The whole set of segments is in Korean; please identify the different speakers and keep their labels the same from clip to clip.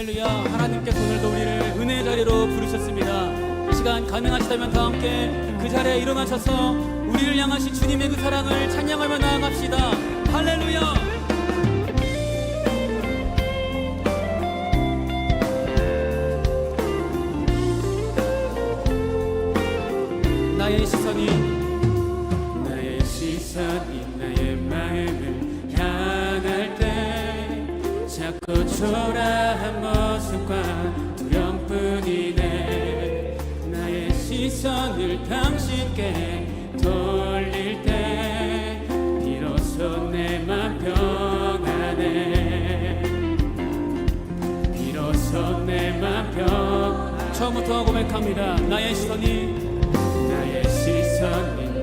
Speaker 1: 할렐루야. 하나님께서 오늘도 우리를 은혜의 자리로 부르셨습니다. 이 시간 가능하시다면 다 함께 그 자리에 일어나셔서 우리를 향하신 주님의 그 사랑을 찬양하며 나아갑시다. 할렐루야. 나의 시선이 나의 마음을 향할 때 자꾸 초라한 모습과 두려움뿐이네. 나의 시선을 당신께 돌릴 때 비로소 내 맘 평안해. 비로소 내 맘 평안해. 처음부터 고백합니다. 나의 시선이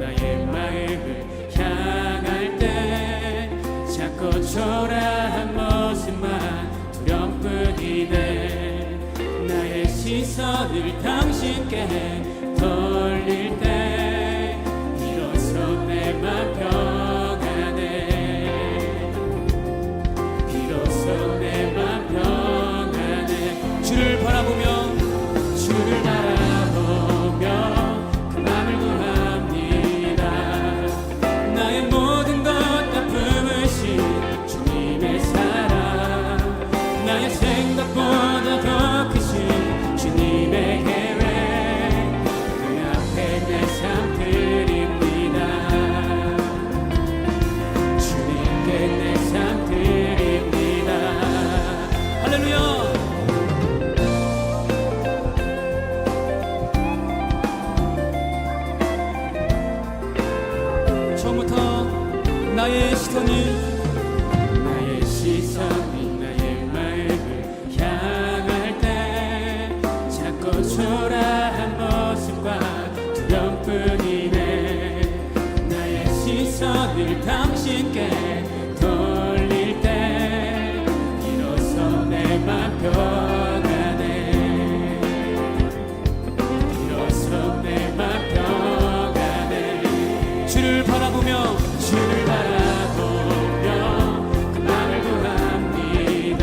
Speaker 1: 나의 마음을 향할 때 자꾸 초라한 모습만 두려움뿐이네. 나의 시선을 당신께 돌릴 때 비로소 내 맘 평안해. 비로소 내 맘 평안해. 주를 바라보며 그 맘을 구합니다. 나의 모든 것 다 품으신 주님의 사랑, 나의 생각보다 더 크신 주님의 계획, 그 앞에 내 삶 드립니다. 주님께 내 삶 드립니다. 할렐루야. 나의 시선이 나의 마음을 향할 때 자꾸 초라한 모습과 두려움뿐이네. 나의 시선을 당신께 돌릴 때 비로소 내 맘 평안해. 비로소 내 맘 평안해. 주를 바라보며 그 맘을 구합니다.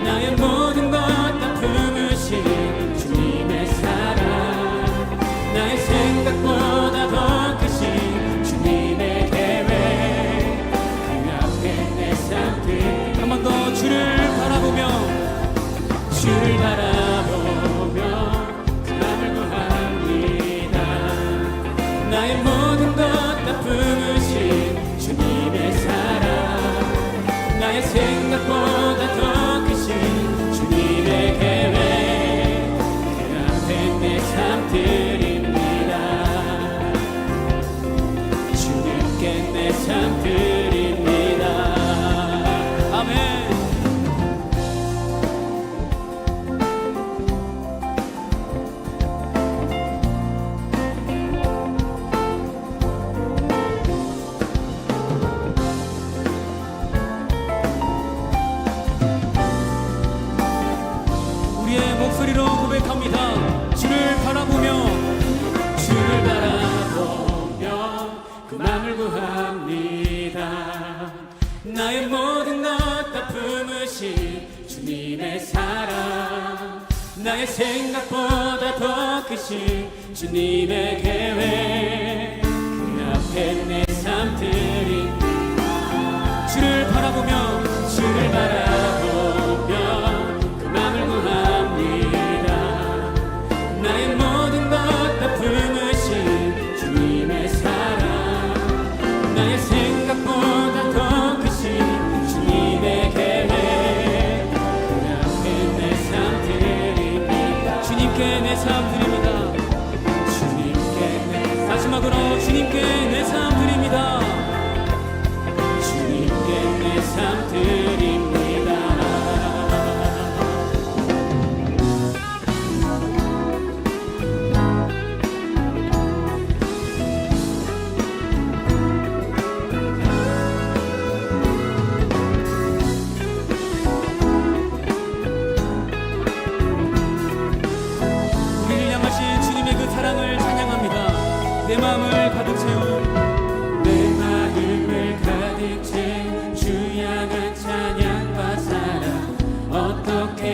Speaker 1: 나의 모든 것 다 품으신 주님의 사랑, 나의 생각보다 더 크신 주님의 계획, 그 앞에 내 삶들. 한 번 더 주를 바라보며 그 맘을 구합니다. 나의 모든 것 다 품으신 주님의 사랑, 나의 생각보다 더 크신 주님의 계획, 그 앞에 내 삶 드립니다. 주님께 내 삶 드립니다. 아멘. 목소리로 고백합니다. 주를 바라보며 그 맘을 구합니다. 나의 모든 것 다 품으신 주님의 사랑, 나의 생각보다 더 크신 주님의 계획, 그 앞에 내 삶 드립니다. 주를 바라보며 그 맘을 구합니다. 나의 모든 것 다 품으신 주님의 사랑, 나의 생각보다 더 크신 주님의 계획, 그 앞에 내 삶 드립니다. 주님께 내 삶 드립니다. 마지막으로 주님께 내 삶 드립니다. 주님께 내 삶 드립니다. 우리를 향하신 주님의 그 사랑을 찬양합니다. 내 마음을 가득 채운 내 마음을 가득 채운 주 향한 찬양과 사랑, 어떻게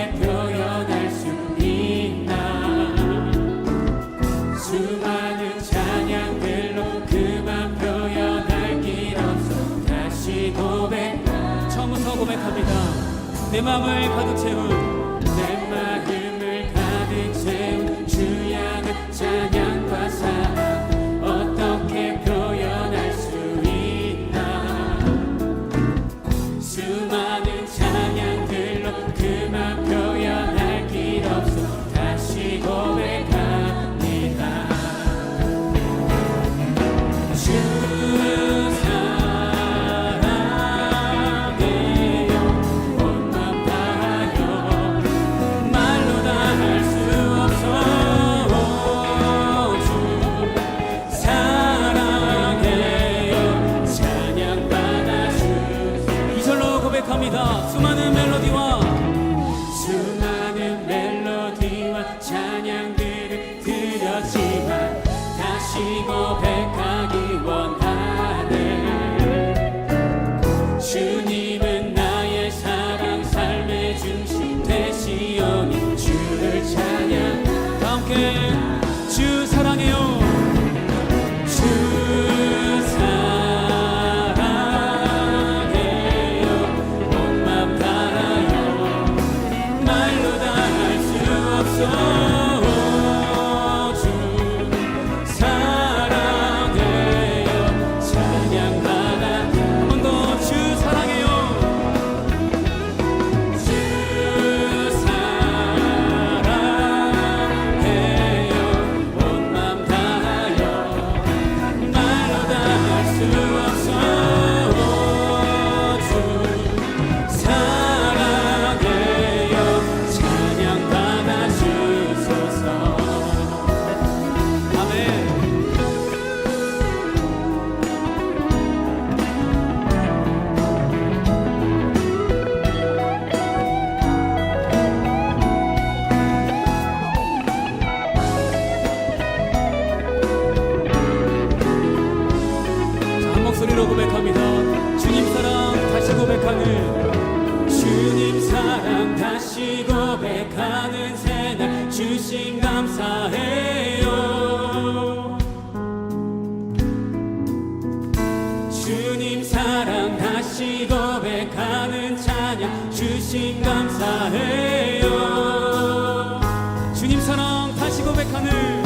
Speaker 2: 수많은 찬양들로 그만 표현할 길 없어 다시 고백.
Speaker 1: 처음부터 고백합니다. 내 마음을 가득 채운
Speaker 2: 내 마음을 가득 채운 주 향한 찬양과 사랑 어떻게 표현할 수 있나. 수많은 찬양들로 그만 표현할 길 없어 다시 고백합니다. 주 사랑해요 온 맘 다하여 말로 다 할 수 없어. 주 사랑해요 찬양받아 주소서.
Speaker 1: 이절로 고백합니다. 수많은 멜로디와
Speaker 2: 찬양들을 드렸지만 다시 고백하기 원하네. 주님은 나의 사랑 삶의 중심 되시오니 주를 찬양.
Speaker 1: 다 함께 주 사랑해요.
Speaker 2: 주 사랑해요 온 맘 다하여 말로 다 할 수 없어. 주 사랑해요 찬양받아.
Speaker 1: 한 번 더 주 사랑해요.
Speaker 2: 주 사랑해요 온 맘 다하여 말로 다 할 수 없어. 주 사랑해요 찬양받아 주소서.
Speaker 1: 아멘. 자, 한 목소리로 고백합니다. 주님 사랑 다시 고백하는
Speaker 2: 주님 사랑 다시 고백하는 새날 주신 감사해요. 주님 사랑 다시 고백하는 찬양 주신 감사해요.
Speaker 1: 주님 사랑 다시 고백하는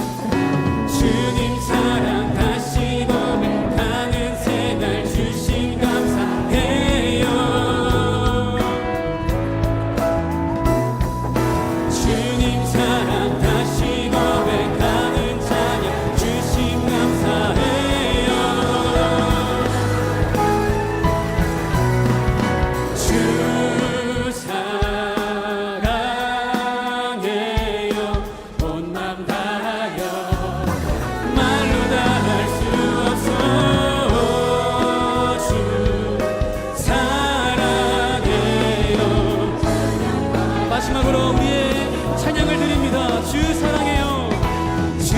Speaker 2: 주님 사랑 다시 고백하는 새날 주신 감사해요. 주님 사랑 다시 고백하는 찬양 주신 감사해요. 주 사랑해요 온 맘 다하여 말로 다 할 수 없어. 주 사랑해요.
Speaker 1: 마지막으로 우리의 찬양을 드립니다. 주 사랑해요.
Speaker 2: 주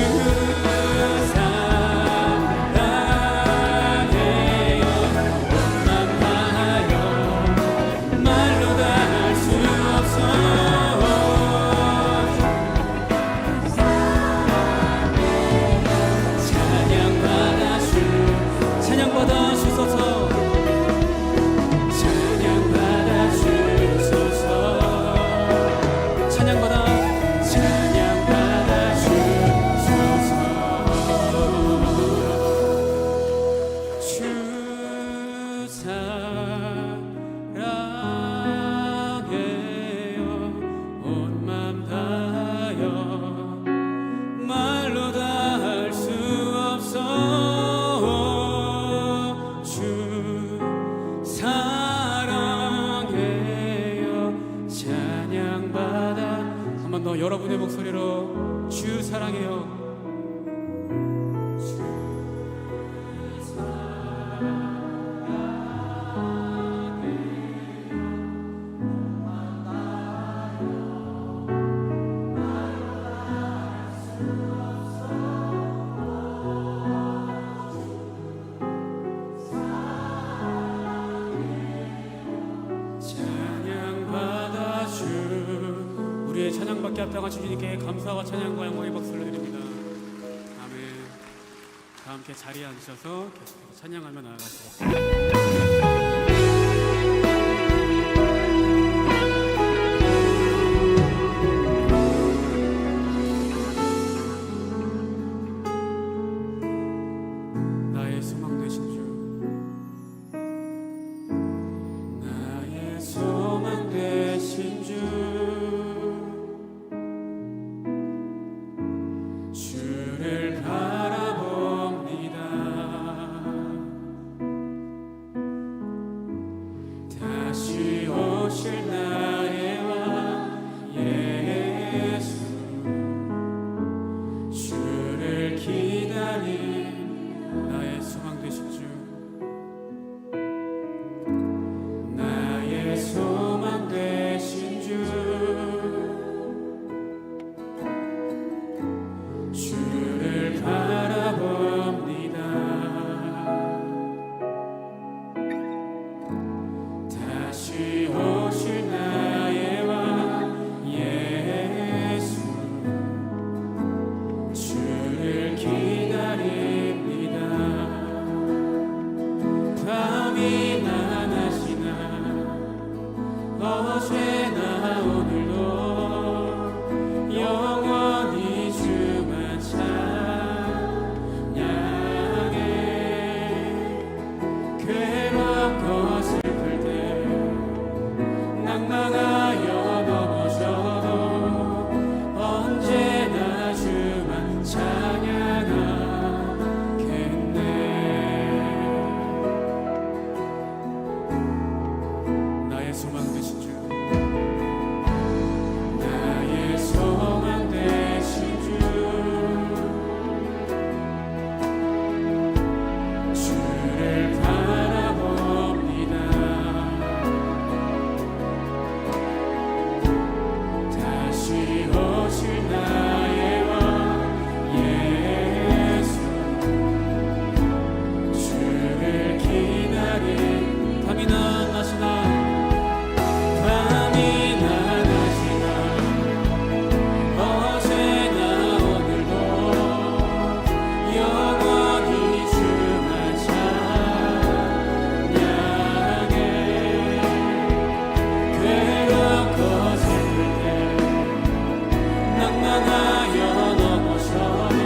Speaker 2: 사랑해요 온 맘 다하여 말로 다 할 수 없어. 찬양받아 주소서.
Speaker 1: 찬양받아 주소서.
Speaker 2: 찬양받아 주소서. 주 사랑해요 온 맘 다하여 말로 다 할 수 없어. 주 사랑해요 찬양받아.
Speaker 1: 한 번 더 여러분의 목소리로 주 사랑해요. 우리의 찬양받게 합당하신 주님께 감사와 찬양과 영광의 박수를 드립니다. 아멘.
Speaker 2: 함께 자리에 앉으셔서 계속해서 찬양하며 나아가시겠습니다. 나의 소망 되신 주, 나의 소망 되신 주, 주를 바라봅니다. 다시 오실 나의 왕 예수, 주를 기다린 나의 소망 되신 주, 나의 소망 되신 주, 주를 바라봅니다. 다시 오실 나의 왕 예수, 주를 기다립니다. 밤이나 낮이나 어제나 오늘도 영원히 주만 찬양해. 괴롭고 슬플 때 낭망하여 넘어져도 언제나 주만 찬양하겠네. 나의 소망 되신 주, 나의 소망 되신 주, 주를 바라봅니다. 다시 오실 나의 왕 예수, 주를 기다린 밤이나 낮이나 밤이나 낮이나 어제나 오늘도 영원히 주만 찬양해. 괴롭고 슬플 때 낭만하여 넘어져도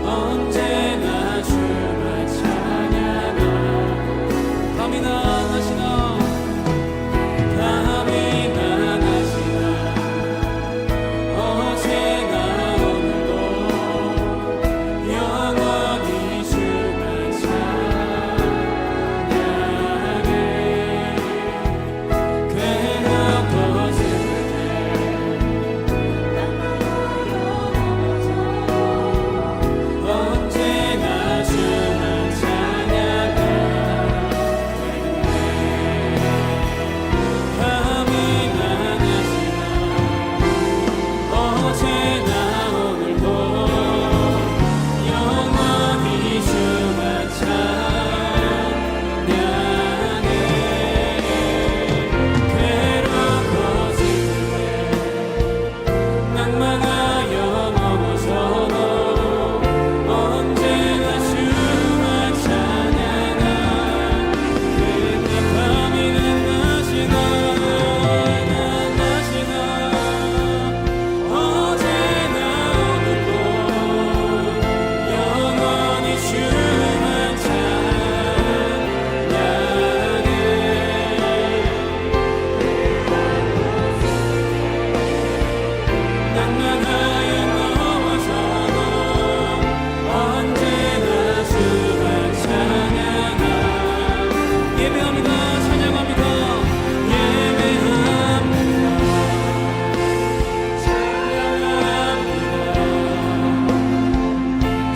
Speaker 2: 언제나 주만 찬양하. 밤이나 낮이나 밤이나 낮이나 어제나 오늘도 영원히 주만 찬양해. 괴롭고 슬플 때 언제나 주만 찬양해. 밤이나 낮이나 어제나 오늘도 영원히 주만 찬양해. 괴롭고 슬플 때 낭망하여 넘어져도 언제나 주만 찬양하겠네. 밤이나 낮이나 어제나 오늘도 영원히 주만 찬양해. 낭만하여 넘어져도 언제나 주만 찬양하. 예배합니다. 찬양합니다. 예배합니다. 찬양합니다.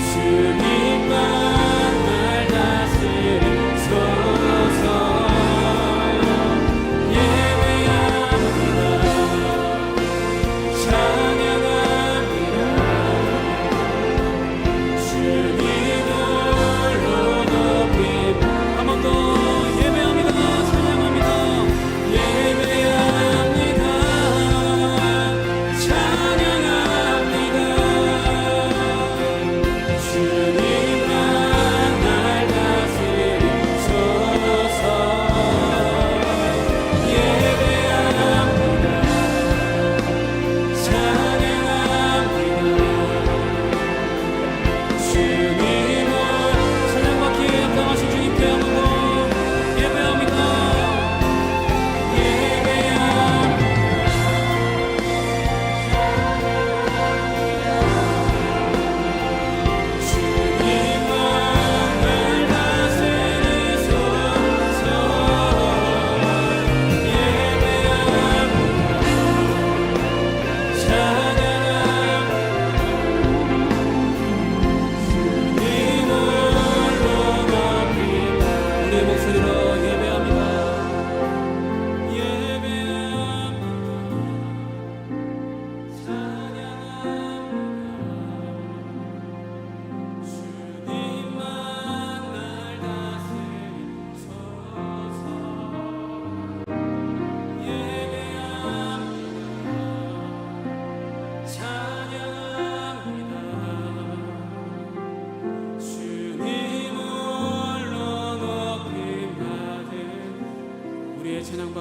Speaker 2: 주님만 날 다스리소서. 예배합니다. 찬양합니다. 주님 홀로 높임. 한 번 더 예배합니다. 찬양합니다. 예배합니다. 찬양합니다. 주님만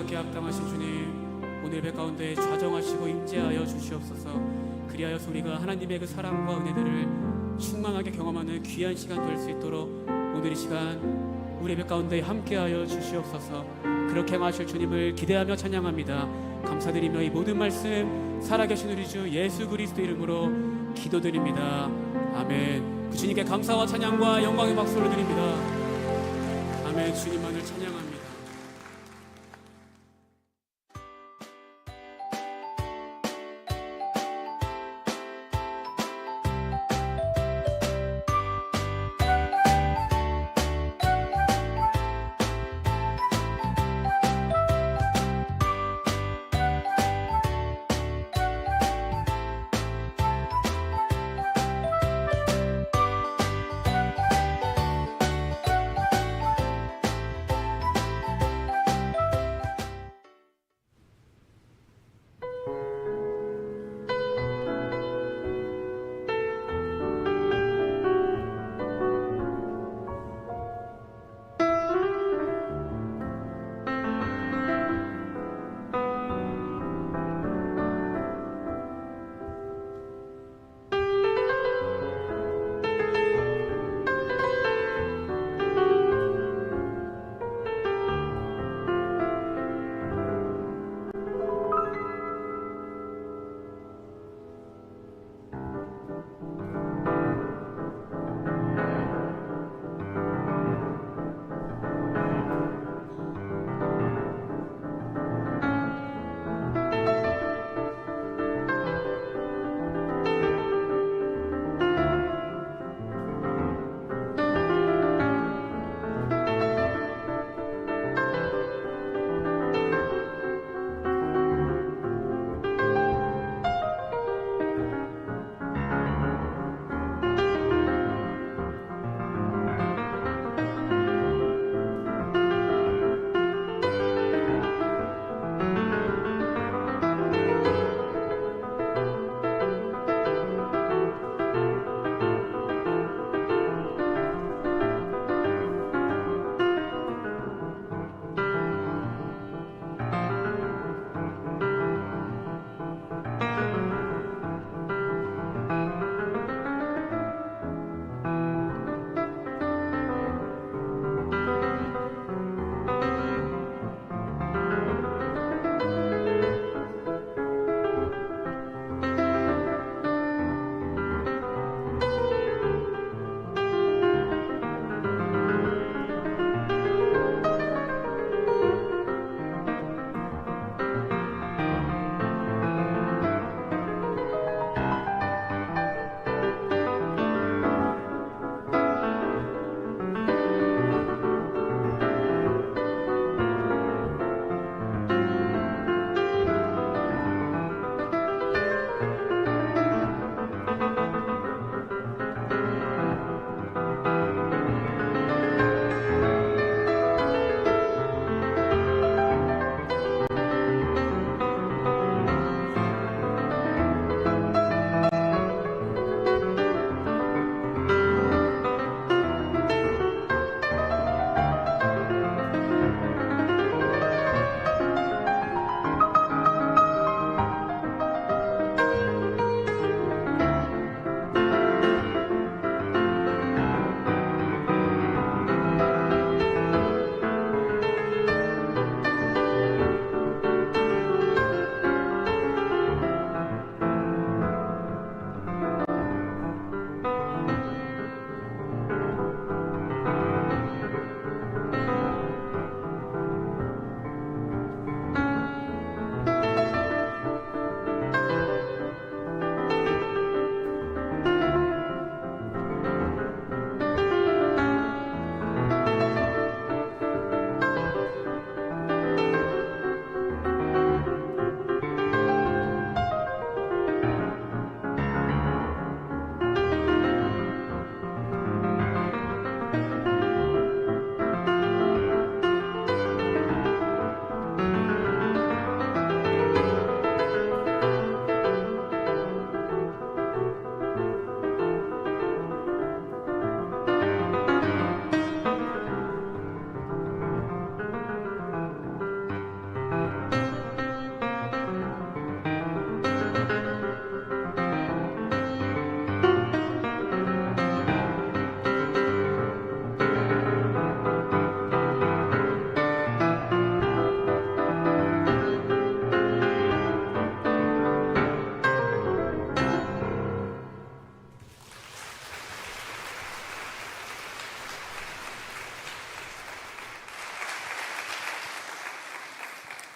Speaker 2: 받게 합당하신 주님, 오늘 예배 가운데 좌정하시고 임재하여 주시옵소서. 그리하여서 우리가 하나님의 그 사랑과 은혜들을 충만하게 경험하는 귀한 시간 될 수 있도록 오늘 이 시간 우리 예배 가운데 함께하여 주시옵소서. 그렇게 행하실 주님을 기대하며 찬양합니다. 감사드리며 이 모든 말씀 살아계신 우리 주 예수 그리스도 이름으로 기도드립니다. 아멘. 그 주님께 감사와 찬양과 영광의 박수를 드립니다. 아멘. 주님만을 찬양합니다.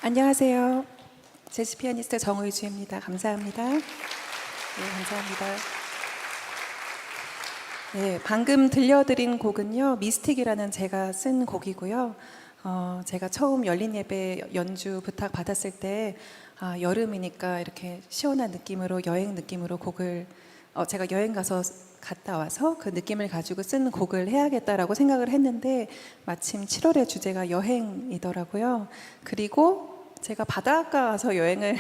Speaker 3: 안녕하세요. 재즈 피아니스트 정의주입니다. 감사합니다. 네, 감사합니다. 네, 방금 들려드린 곡은요, 미스틱이라는 제가 쓴 곡이고요. 제가 처음 열린 예배 연주 부탁 받았을 때, 여름이니까 이렇게 시원한 느낌으로, 여행 느낌으로 곡을, 제가 여행 가서 갔다 와서 그 느낌을 가지고 쓴 곡을 해야겠다라고 생각을 했는데, 마침 7월의 주제가 여행이더라고요. 그리고 제가 바닷가 가서 여행을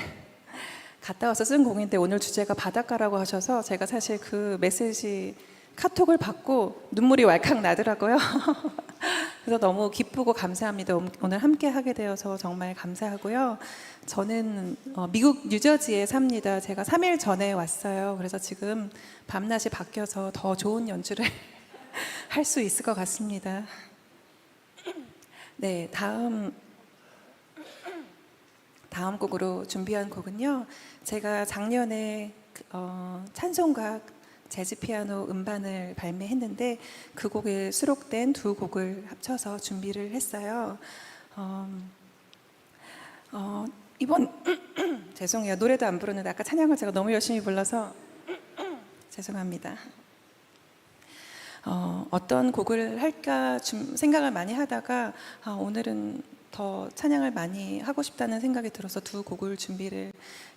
Speaker 3: 갔다 와서 쓴 곡인데, 오늘 주제가 바닷가라고 하셔서 제가 사실 그 메시지 카톡을 받고 눈물이 왈칵 나더라고요. 그래서 너무 기쁘고 감사합니다. 오늘 함께 하게 되어서 정말 감사하고요. 저는 미국 뉴저지에 삽니다. 제가 3일 전에 왔어요. 그래서 지금 밤낮이 바뀌어서 더 좋은 연주를 할 수 있을 것 같습니다. 네, 다음 곡으로 준비한 곡은요, 제가 작년에 찬송가 재즈 피아노 음반을 발매했는데 그 곡에 수록된 두 곡을 합쳐서 준비를 했어요. 이번 죄송해요. 노래도 안 부르는데 아까 찬양을 제가 너무 열심히 불러서 죄송합니다. 어떤 곡을 할까 생각을 많이 하다가 오늘은 더 찬양을 많이 하고 싶다는 생각이 들어서 두 곡을 준비를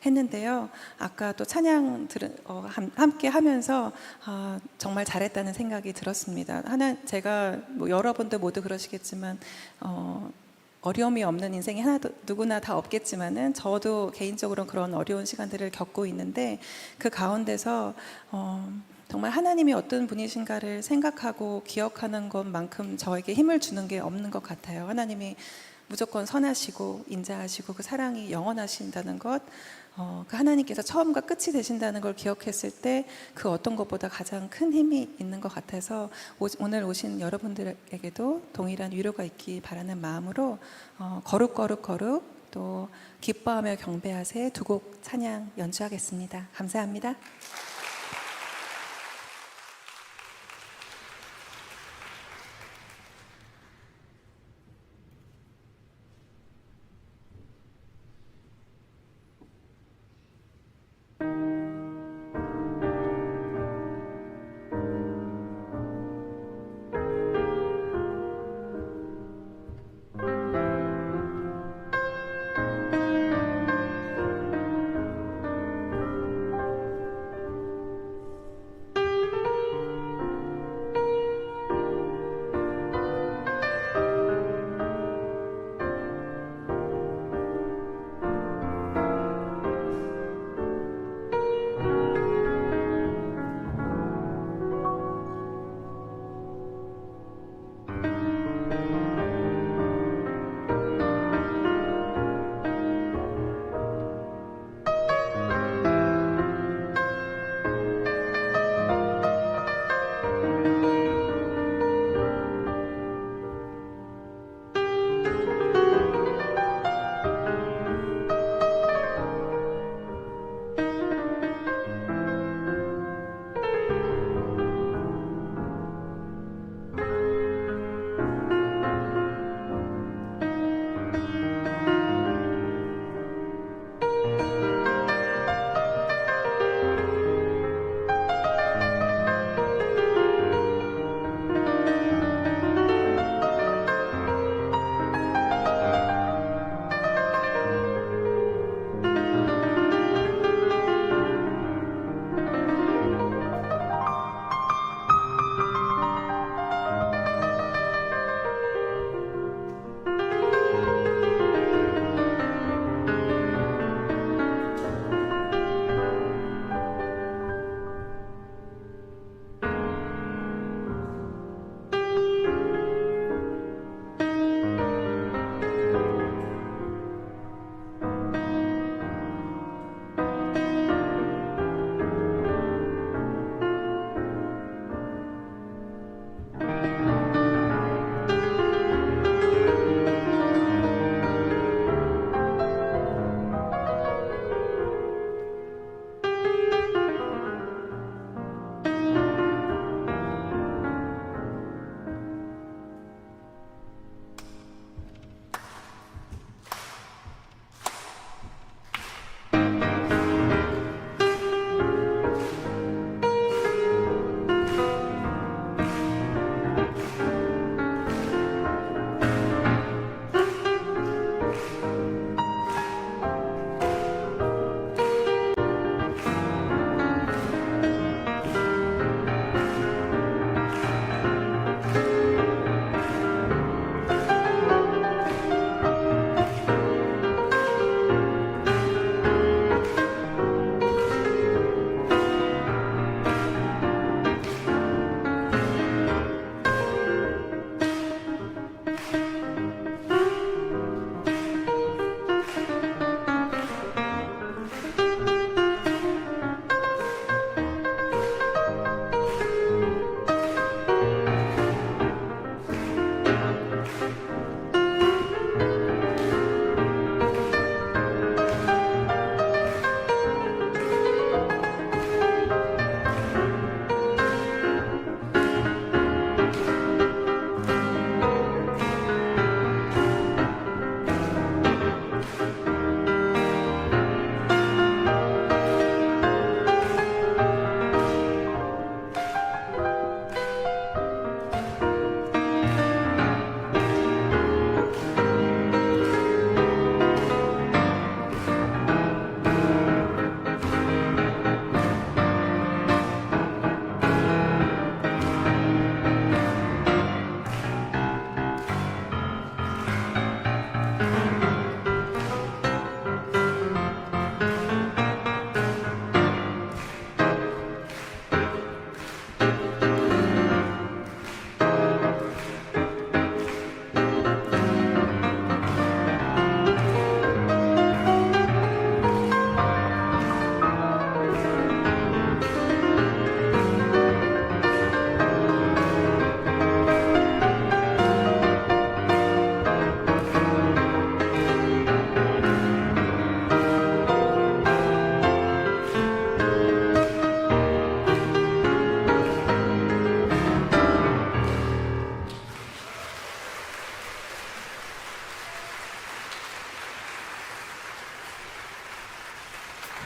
Speaker 3: 했는데요. 아까 또 찬양 함께 하면서 정말 잘했다는 생각이 들었습니다. 제가 뭐 여러분들 모두 그러시겠지만 어려움이 없는 인생이 누구나 다 없겠지만은 저도 개인적으로 그런 어려운 시간들을 겪고 있는데 그 가운데서 정말 하나님이 어떤 분이신가를 생각하고 기억하는 것만큼 저에게 힘을 주는 게 없는 것 같아요. 하나님이 무조건 선하시고 인자하시고 그 사랑이 영원하신다는 것, 그 하나님께서 처음과 끝이 되신다는 걸 기억했을 때 그 어떤 것보다 가장 큰 힘이 있는 것 같아서 오늘 오신 여러분들에게도 동일한 위로가 있기 바라는 마음으로 거룩 또 기뻐하며 경배하세 두 곡 찬양 연주하겠습니다. 감사합니다.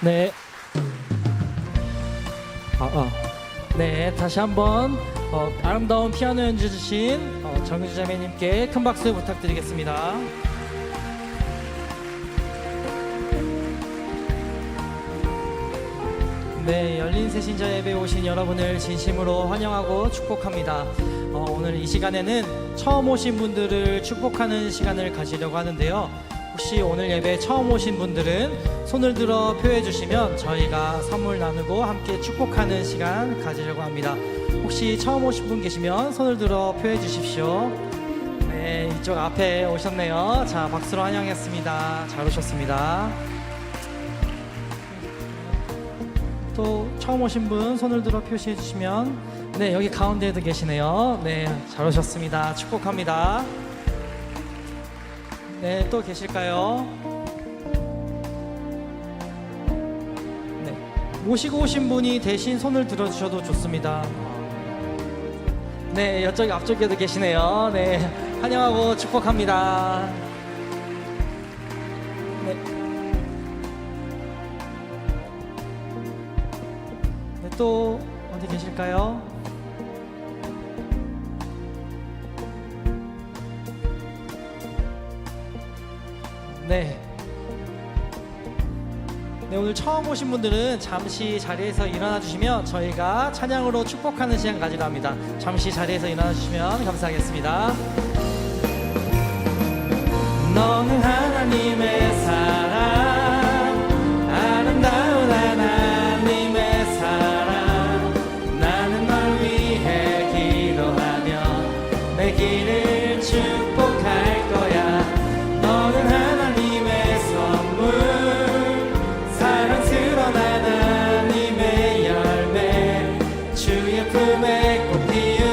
Speaker 4: 네. 네, 다시 한번 아름다운 피아노 연주 주신 정유주 자매님께 큰 박수 부탁드리겠습니다. 네, 열린 새신자 예배에 오신 여러분을 진심으로 환영하고 축복합니다. 오늘 이 시간에는 처음 오신 분들을 축복하는 시간을 가지려고 하는데요. 혹시 오늘 예배 처음 오신 분들은 손을 들어 표해 주시면 저희가 선물 나누고 함께 축복하는 시간 가지려고 합니다. 혹시 처음 오신 분 계시면 손을 들어 표해 주십시오. 네, 이쪽 앞에 오셨네요. 자, 박수로 환영했습니다. 잘 오셨습니다. 또 처음 오신 분 손을 들어 표시해 주시면, 네, 여기 가운데에도 계시네요. 네, 잘 오셨습니다. 축복합니다. 네, 또 계실까요? 네, 모시고 오신 분이 대신 손을 들어주셔도 좋습니다. 네, 이쪽 앞쪽에도 계시네요. 네, 환영하고 축복합니다. 네. 네, 또 어디 계실까요? 네. 네, 오늘 처음 오신 분들은 잠시 자리에서 일어나 주시면 저희가 찬양으로 축복하는 시간 가지려 합니다. 잠시 자리에서 일어나 주시면 감사하겠습니다. 너는 하나님의 사랑, 아름다운 하나님의 사랑. 나는 널 위해 기도하며 내 길을 축복할 거야. 너는 하나님의 선물, 사랑스러운 하나님의 열매, 주의 품에 꽃 피운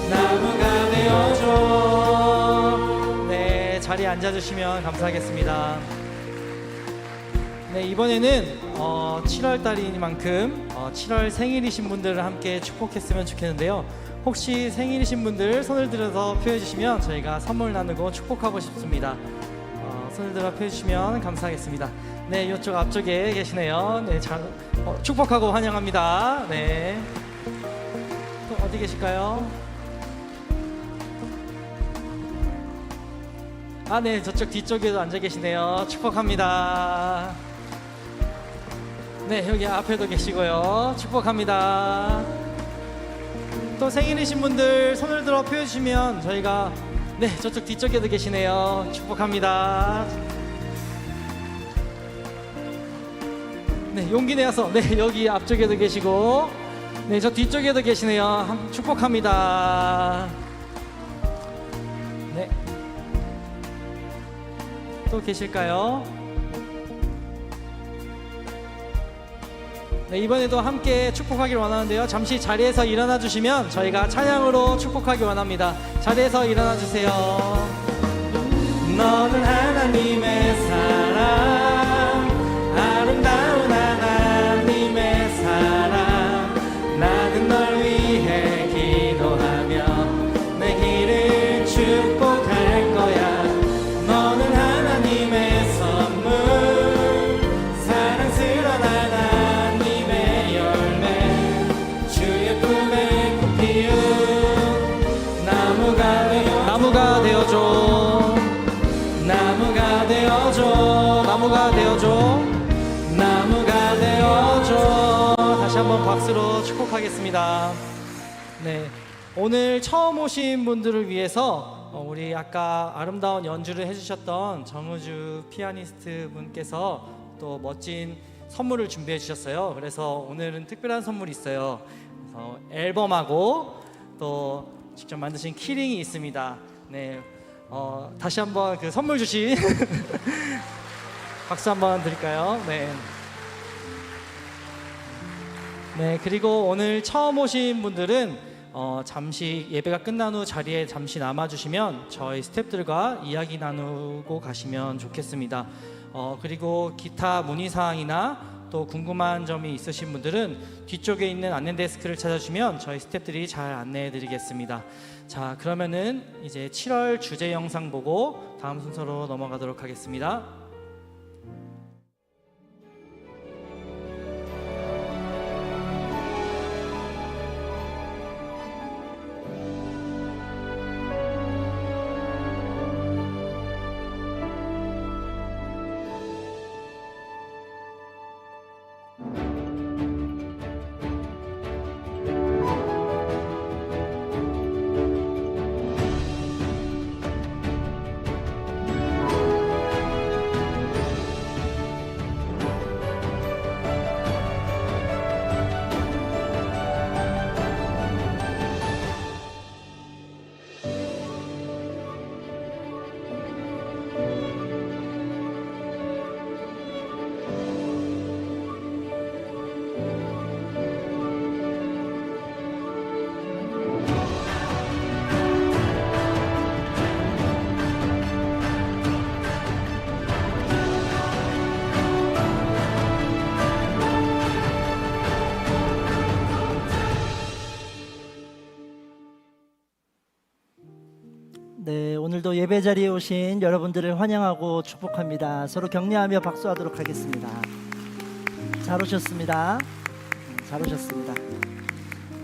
Speaker 4: 나무가 되어줘. 네, 자리에 앉아주시면 감사하겠습니다. 네, 이번에는 7월 달이니만큼 7월 생일이신 분들을 함께 축복했으면 좋겠는데요. 혹시 생일이신 분들 손을 들어서 표해주시면 저희가 선물 나누고 축복하고 싶습니다. 손을 들어 표해주시면 감사하겠습니다. 네, 이쪽 앞쪽에 계시네요. 네, 축복하고 환영합니다. 네, 또 어디 계실까요? 네, 저쪽 뒤쪽에도 앉아 계시네요. 축복합니다. 네, 여기 앞에도 계시고요. 축복합니다. 또 생일이신 분들 손을 들어 표해주시면 저희가, 네, 저쪽 뒤쪽에도 계시네요. 축복합니다. 네, 용기 내어서, 네, 여기 앞쪽에도 계시고, 네, 저 뒤쪽에도 계시네요. 축복합니다. 네, 또 계실까요? 네, 이번에도 함께 축복하길 원하는데요. 잠시 자리에서 일어나 주시면 저희가 찬양으로 축복하길 원합니다. 자리에서 일어나 주세요. 너는 하나님의 사랑, 아름다운 하나님의 사랑. 나는 널 위해 기도하며 내 길을 축복할 거야. 너는 하나님의 선물, 사랑스러운 하나님의 열매, 주의 품에 꽃 피운 나무가 되어줘. 나무가 되어줘. 나무가 되어줘. 나무가 되어줘. 다시 한번 박수로 축복하겠습니다. 네, 오늘 처음 오신 분들을 위해서 우리 아까 아름다운 연주를 해주셨던 정우주 피아니스트 분께서 또 멋진 선물을 준비해 주셨어요. 그래서 오늘은 특별한 선물이 있어요. 그래서 앨범하고 또 직접 만드신 키링이 있습니다. 네, 다시 한번 그 선물 주신 박수 한번 드릴까요? 네. 네, 그리고 오늘 처음 오신 분들은 잠시 예배가 끝난 후 자리에 잠시 남아주시면 저희 스태프들과 이야기 나누고 가시면 좋겠습니다. 그리고 기타 문의사항이나 또 궁금한 점이 있으신 분들은 뒤쪽에 있는 안내 데스크를 찾아주시면 저희 스태프들이 잘 안내해 드리겠습니다. 자, 그러면은 이제 7월 주제 영상 보고 다음 순서로 넘어가도록 하겠습니다.
Speaker 5: 네, 오늘도 예배 자리에 오신 여러분들을 환영하고 축복합니다. 서로 격려하며 박수하도록 하겠습니다. 잘 오셨습니다. 잘 오셨습니다.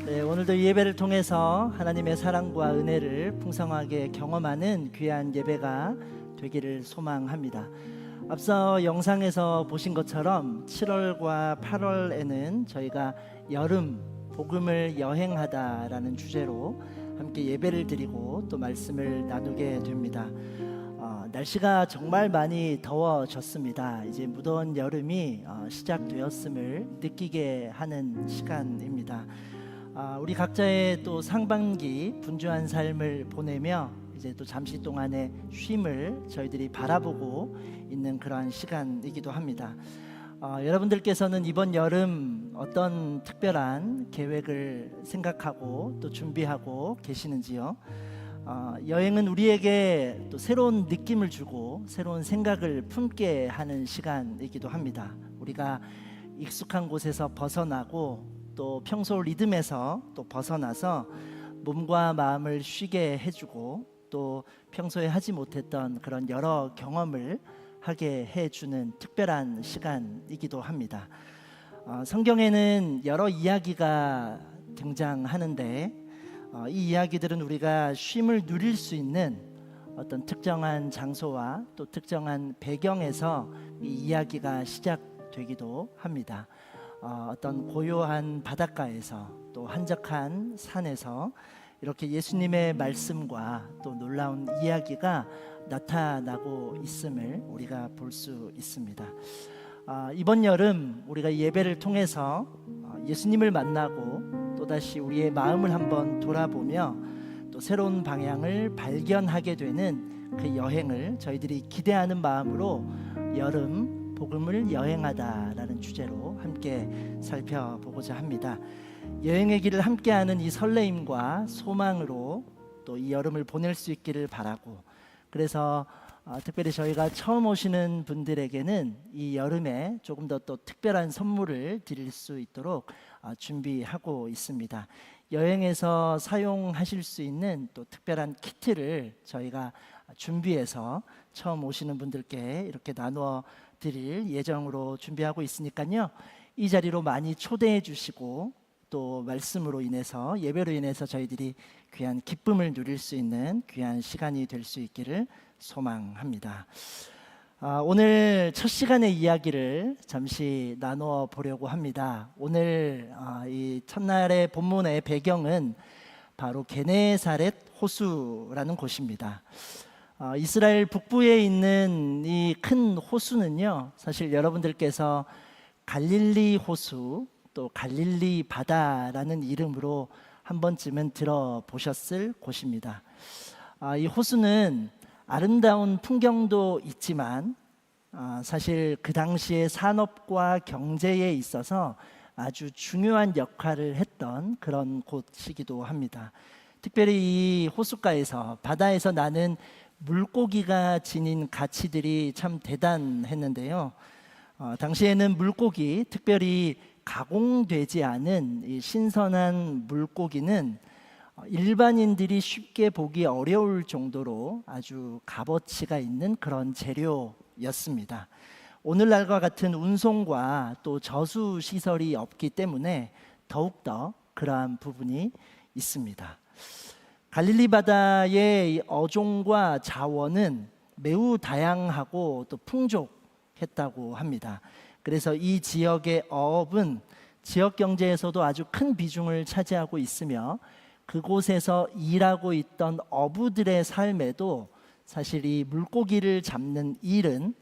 Speaker 5: 네, 오늘도 이 예배를 통해서 하나님의 사랑과 은혜를 풍성하게 경험하는 귀한 예배가 되기를 소망합니다. 앞서 영상에서 보신 것처럼 7월과 8월에는 저희가 여름 복음을 여행하다라는 주제로 함께 예배를 드리고 또 말씀을 나누게 됩니다. 날씨가 정말 많이 더워졌습니다. 이제 무더운 여름이 시작되었음을 느끼게 하는 시간입니다. 우리 각자의 또 상반기 분주한 삶을 보내며 이제 또 잠시 동안의 쉼을 저희들이 바라보고 있는 그러한 시간이기도 합니다. 여러분들께서는 이번 여름 어떤 특별한 계획을 생각하고 또 준비하고 계시는지요? 여행은 우리에게 또 새로운 느낌을 주고 새로운 생각을 품게 하는 시간이기도 합니다. 우리가 익숙한 곳에서 벗어나고 또 평소 리듬에서 또 벗어나서 몸과 마음을 쉬게 해주고 또 평소에 하지 못했던 그런 여러 경험을 하게 해주는 특별한 시간이기도 합니다. 성경에는 여러 이야기가 등장하는데 이 이야기들은 우리가 쉼을 누릴 수 있는 어떤 특정한 장소와 또 특정한 배경에서 이 이야기가 시작되기도 합니다. 어떤 고요한 바닷가에서 또 한적한 산에서 이렇게 예수님의 말씀과 또 놀라운 이야기가 나타나고 있음을 우리가 볼 수 있습니다. 이번 여름 우리가 예배를 통해서 예수님을 만나고 또다시 우리의 마음을 한번 돌아보며 또 새로운 방향을 발견하게 되는 그 여행을 저희들이 기대하는 마음으로 여름 복음을 여행하다라는 주제로 함께 살펴보고자 합니다. 여행의 길을 함께하는 이 설레임과 소망으로 또 이 여름을 보낼 수 있기를 바라고, 그래서 특별히 저희가 처음 오시는 분들에게는 이 여름에 조금 더 또 특별한 선물을 드릴 수 있도록 준비하고 있습니다. 여행에서 사용하실 수 있는 또 특별한 키트를 저희가 준비해서 처음 오시는 분들께 이렇게 나누어 드릴 예정으로 준비하고 있으니까요. 이 자리로 많이 초대해 주시고 또 말씀으로 인해서 예배로 인해서 저희들이 귀한 기쁨을 누릴 수 있는 귀한 시간이 될 수 있기를 소망합니다. 오늘 첫 시간의 이야기를 잠시 나누어 보려고 합니다. 오늘 이 첫날의 본문의 배경은 바로 게네사렛 호수라는 곳입니다. 이스라엘 북부에 있는 이 큰 호수는요, 사실 여러분들께서 갈릴리 호수 또 갈릴리 바다라는 이름으로 한 번쯤은 들어보셨을 곳입니다. 이 호수는 아름다운 풍경도 있지만 사실 그 당시의 산업과 경제에 있어서 아주 중요한 역할을 했던 그런 곳이기도 합니다. 특별히 이 호숫가에서 바다에서 나는 물고기가 지닌 가치들이 참 대단했는데요. 당시에는 물고기, 특별히 가공되지 않은 이 신선한 물고기는 일반인들이 쉽게 보기 어려울 정도로 아주 값어치가 있는 그런 재료였습니다. 오늘날과 같은 운송과 또 저수 시설이 없기 때문에 더욱더 그러한 부분이 있습니다. 갈릴리 바다의 어종과 자원은 매우 다양하고 또 풍족했다고 합니다. 그래서 이 지역의 어업은 지역 경제에서도 아주 큰 비중을 차지하고 있으며 그곳에서 일하고 있던 어부들의 삶에도 사실 이 물고기를 잡는 일은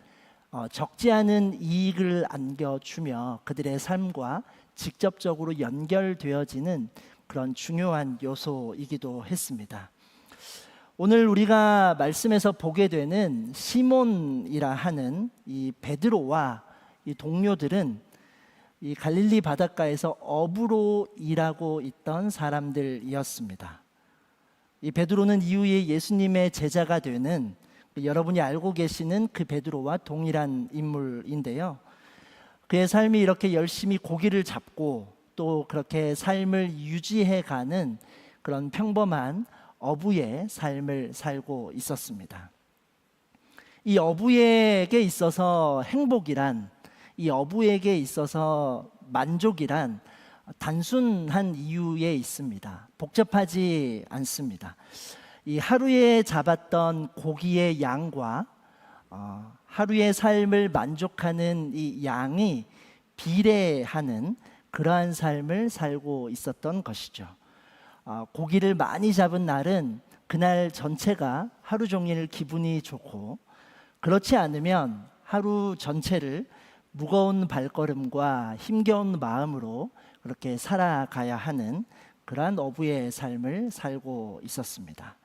Speaker 5: 적지 않은 이익을 안겨주며 그들의 삶과 직접적으로 연결되어지는 그런 중요한 요소이기도 했습니다. 오늘 우리가 말씀에서 보게 되는 시몬이라 하는 이 베드로와 이 동료들은 이 갈릴리 바닷가에서 어부로 일하고 있던 사람들이었습니다. 이 베드로는 이후에 예수님의 제자가 되는 여러분이 알고 계시는 그 베드로와 동일한 인물인데요. 그의 삶이 이렇게 열심히 고기를 잡고 또 그렇게 삶을 유지해가는 그런 평범한 어부의 삶을 살고 있었습니다. 이 어부에게 있어서 행복이란, 이 어부에게 있어서 만족이란 단순한 이유에 있습니다. 복잡하지 않습니다. 이 하루에 잡았던 고기의 양과 하루의 삶을 만족하는 이 양이 비례하는 그러한 삶을 살고 있었던 것이죠. 고기를 많이 잡은 날은 그날 전체가 하루 종일 기분이 좋고, 그렇지 않으면 하루 전체를 무거운 발걸음과 힘겨운 마음으로 그렇게 살아가야 하는 그러한 어부의 삶을 살고 있었습니다.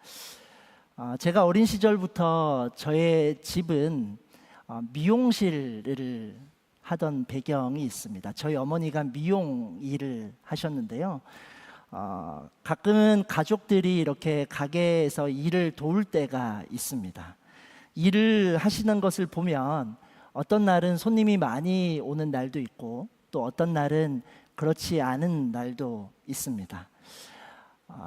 Speaker 5: 제가 어린 시절부터 저의 집은 미용실을 하던 배경이 있습니다. 저희 어머니가 미용 일을 하셨는데요. 가끔은 가족들이 이렇게 가게에서 일을 도울 때가 있습니다. 일을 하시는 것을 보면 어떤 날은 손님이 많이 오는 날도 있고, 또 어떤 날은 그렇지 않은 날도 있습니다.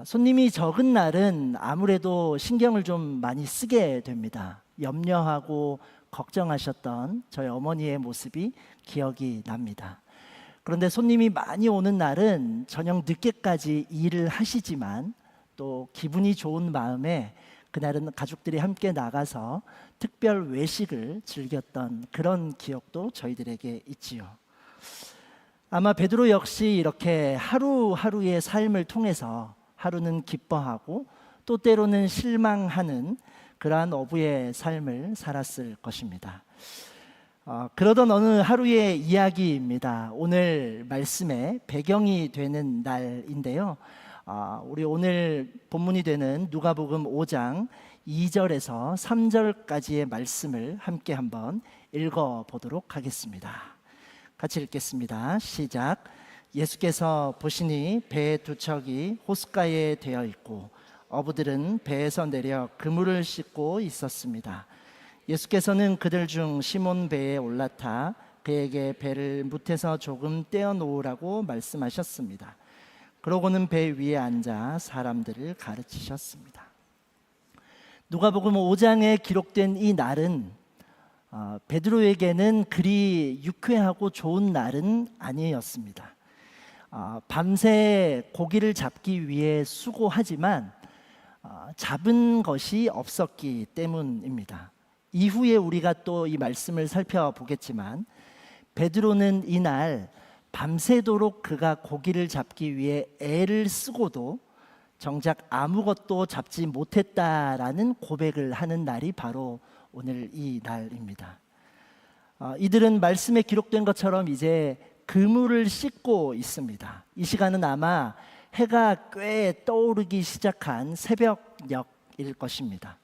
Speaker 5: 손님이 적은 날은 아무래도 신경을 좀 많이 쓰게 됩니다. 염려하고 걱정하셨던 저희 어머니의 모습이 기억이 납니다. 그런데 손님이 많이 오는 날은 저녁 늦게까지 일을 하시지만 또 기분이 좋은 마음에 그날은 가족들이 함께 나가서 특별 외식을 즐겼던 그런 기억도 저희들에게 있지요. 아마 베드로 역시 이렇게 하루하루의 삶을 통해서 하루는 기뻐하고 또 때로는 실망하는 그러한 어부의 삶을 살았을 것입니다. 그러던 어느 하루의 이야기입니다. 오늘 말씀의 배경이 되는 날인데요. 우리 오늘 본문이 되는 누가복음 5장 2절에서 3절까지의 말씀을 함께 한번 읽어보도록 하겠습니다. 같이 읽겠습니다. 시작. 예수께서 보시니 배의 두 척이 호숫가에 되어 있고 어부들은 배에서 내려 그물을 씻고 있었습니다. 예수께서는 그들 중 시몬 배에 올라타 그에게 배를 무태서 조금 떼어 놓으라고 말씀하셨습니다. 그러고는 배 위에 앉아 사람들을 가르치셨습니다. 누가복음 5장에 기록된 이 날은 베드로에게는 그리 유쾌하고 좋은 날은 아니었습니다. 밤새 고기를 잡기 위해 수고하지만 잡은 것이 없었기 때문입니다. 이후에 우리가 또 이 말씀을 살펴보겠지만 베드로는 이날 밤새도록 그가 고기를 잡기 위해 애를 쓰고도 정작 아무것도 잡지 못했다라는 고백을 하는 날이 바로 오늘 이 날입니다. 이들은 말씀에 기록된 것처럼 이제 그물을 씻고 있습니다. 이 시간은 아마 해가 꽤 떠오르기 시작한 새벽녘일 것입니다.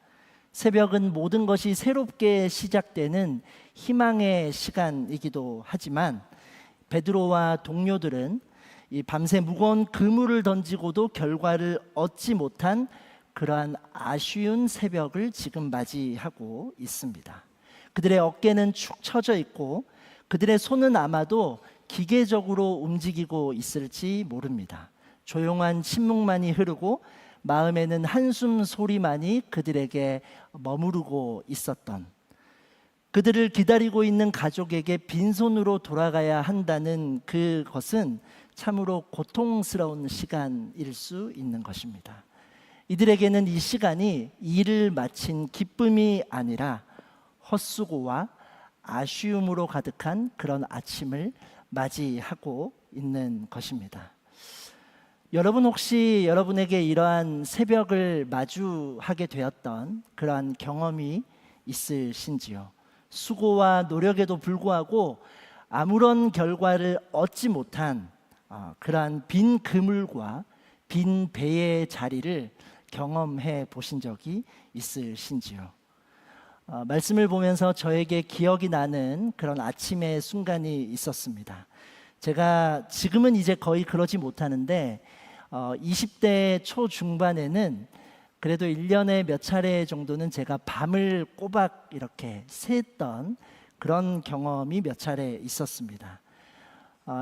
Speaker 5: 새벽은 모든 것이 새롭게 시작되는 희망의 시간이기도 하지만 베드로와 동료들은 이 밤새 무거운 그물을 던지고도 결과를 얻지 못한 그러한 아쉬운 새벽을 지금 맞이하고 있습니다. 그들의 어깨는 축 처져 있고 그들의 손은 아마도 기계적으로 움직이고 있을지 모릅니다. 조용한 침묵만이 흐르고 마음에는 한숨 소리만이 그들에게 머무르고 있었던, 그들을 기다리고 있는 가족에게 빈손으로 돌아가야 한다는 그것은 참으로 고통스러운 시간일 수 있는 것입니다. 이들에게는 이 시간이 일을 마친 기쁨이 아니라 헛수고와 아쉬움으로 가득한 그런 아침을 맞이하고 있는 것입니다. 여러분 혹시 여러분에게 이러한 새벽을 마주하게 되었던 그러한 경험이 있으신지요? 수고와 노력에도 불구하고 아무런 결과를 얻지 못한 그러한 빈 그물과 빈 배의 자리를 경험해 보신 적이 있으신지요? 말씀을 보면서 저에게 기억이 나는 그런 아침의 순간이 있었습니다. 제가 지금은 이제 거의 그러지 못하는데 20대 초중반에는 그래도 1년에 몇 차례 정도는 제가 밤을 꼬박 이렇게 샜던 그런 경험이 몇 차례 있었습니다.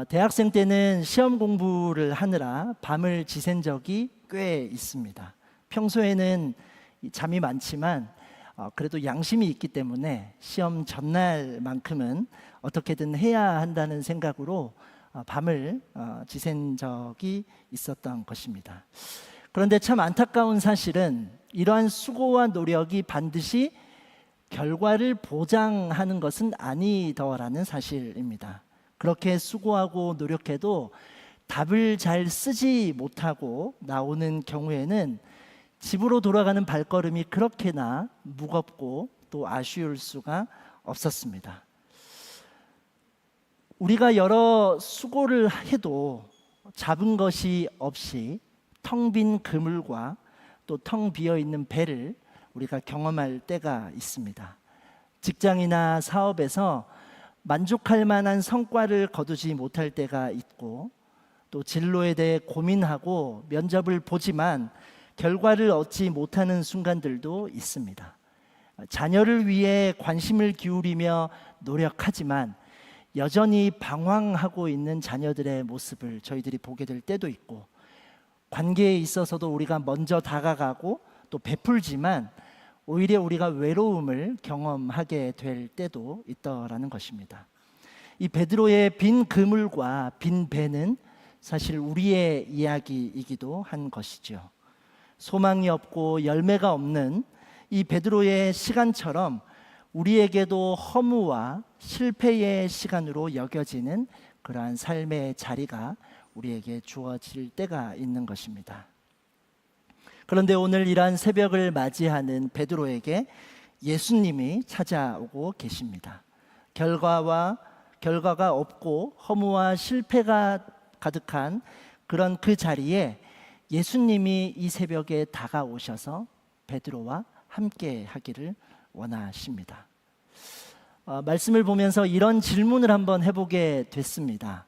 Speaker 5: 대학생 때는 시험 공부를 하느라 밤을 지샌 적이 꽤 있습니다. 평소에는 잠이 많지만 그래도 양심이 있기 때문에 시험 전날만큼은 어떻게든 해야 한다는 생각으로 밤을 지샌 적이 있었던 것입니다. 그런데 참 안타까운 사실은 이러한 수고와 노력이 반드시 결과를 보장하는 것은 아니더라는 사실입니다. 그렇게 수고하고 노력해도 답을 잘 쓰지 못하고 나오는 경우에는 집으로 돌아가는 발걸음이 그렇게나 무겁고 또 아쉬울 수가 없었습니다. 우리가 여러 수고를 해도 잡은 것이 없이 텅 빈 그물과 또 텅 비어 있는 배를 우리가 경험할 때가 있습니다. 직장이나 사업에서 만족할 만한 성과를 거두지 못할 때가 있고, 또 진로에 대해 고민하고 면접을 보지만 결과를 얻지 못하는 순간들도 있습니다. 자녀를 위해 관심을 기울이며 노력하지만 여전히 방황하고 있는 자녀들의 모습을 저희들이 보게 될 때도 있고, 관계에 있어서도 우리가 먼저 다가가고 또 베풀지만 오히려 우리가 외로움을 경험하게 될 때도 있더라는 것입니다. 이 베드로의 빈 그물과 빈 배는 사실 우리의 이야기이기도 한 것이죠. 소망이 없고 열매가 없는 이 베드로의 시간처럼 우리에게도 허무와 실패의 시간으로 여겨지는 그러한 삶의 자리가 우리에게 주어질 때가 있는 것입니다. 그런데 오늘 이러한 새벽을 맞이하는 베드로에게 예수님이 찾아오고 계십니다. 결과가 없고 허무와 실패가 가득한 그런 그 자리에 예수님이 이 새벽에 다가오셔서 베드로와 함께 하기를 원하십니다. 말씀을 보면서 이런 질문을 한번 해보게 됐습니다.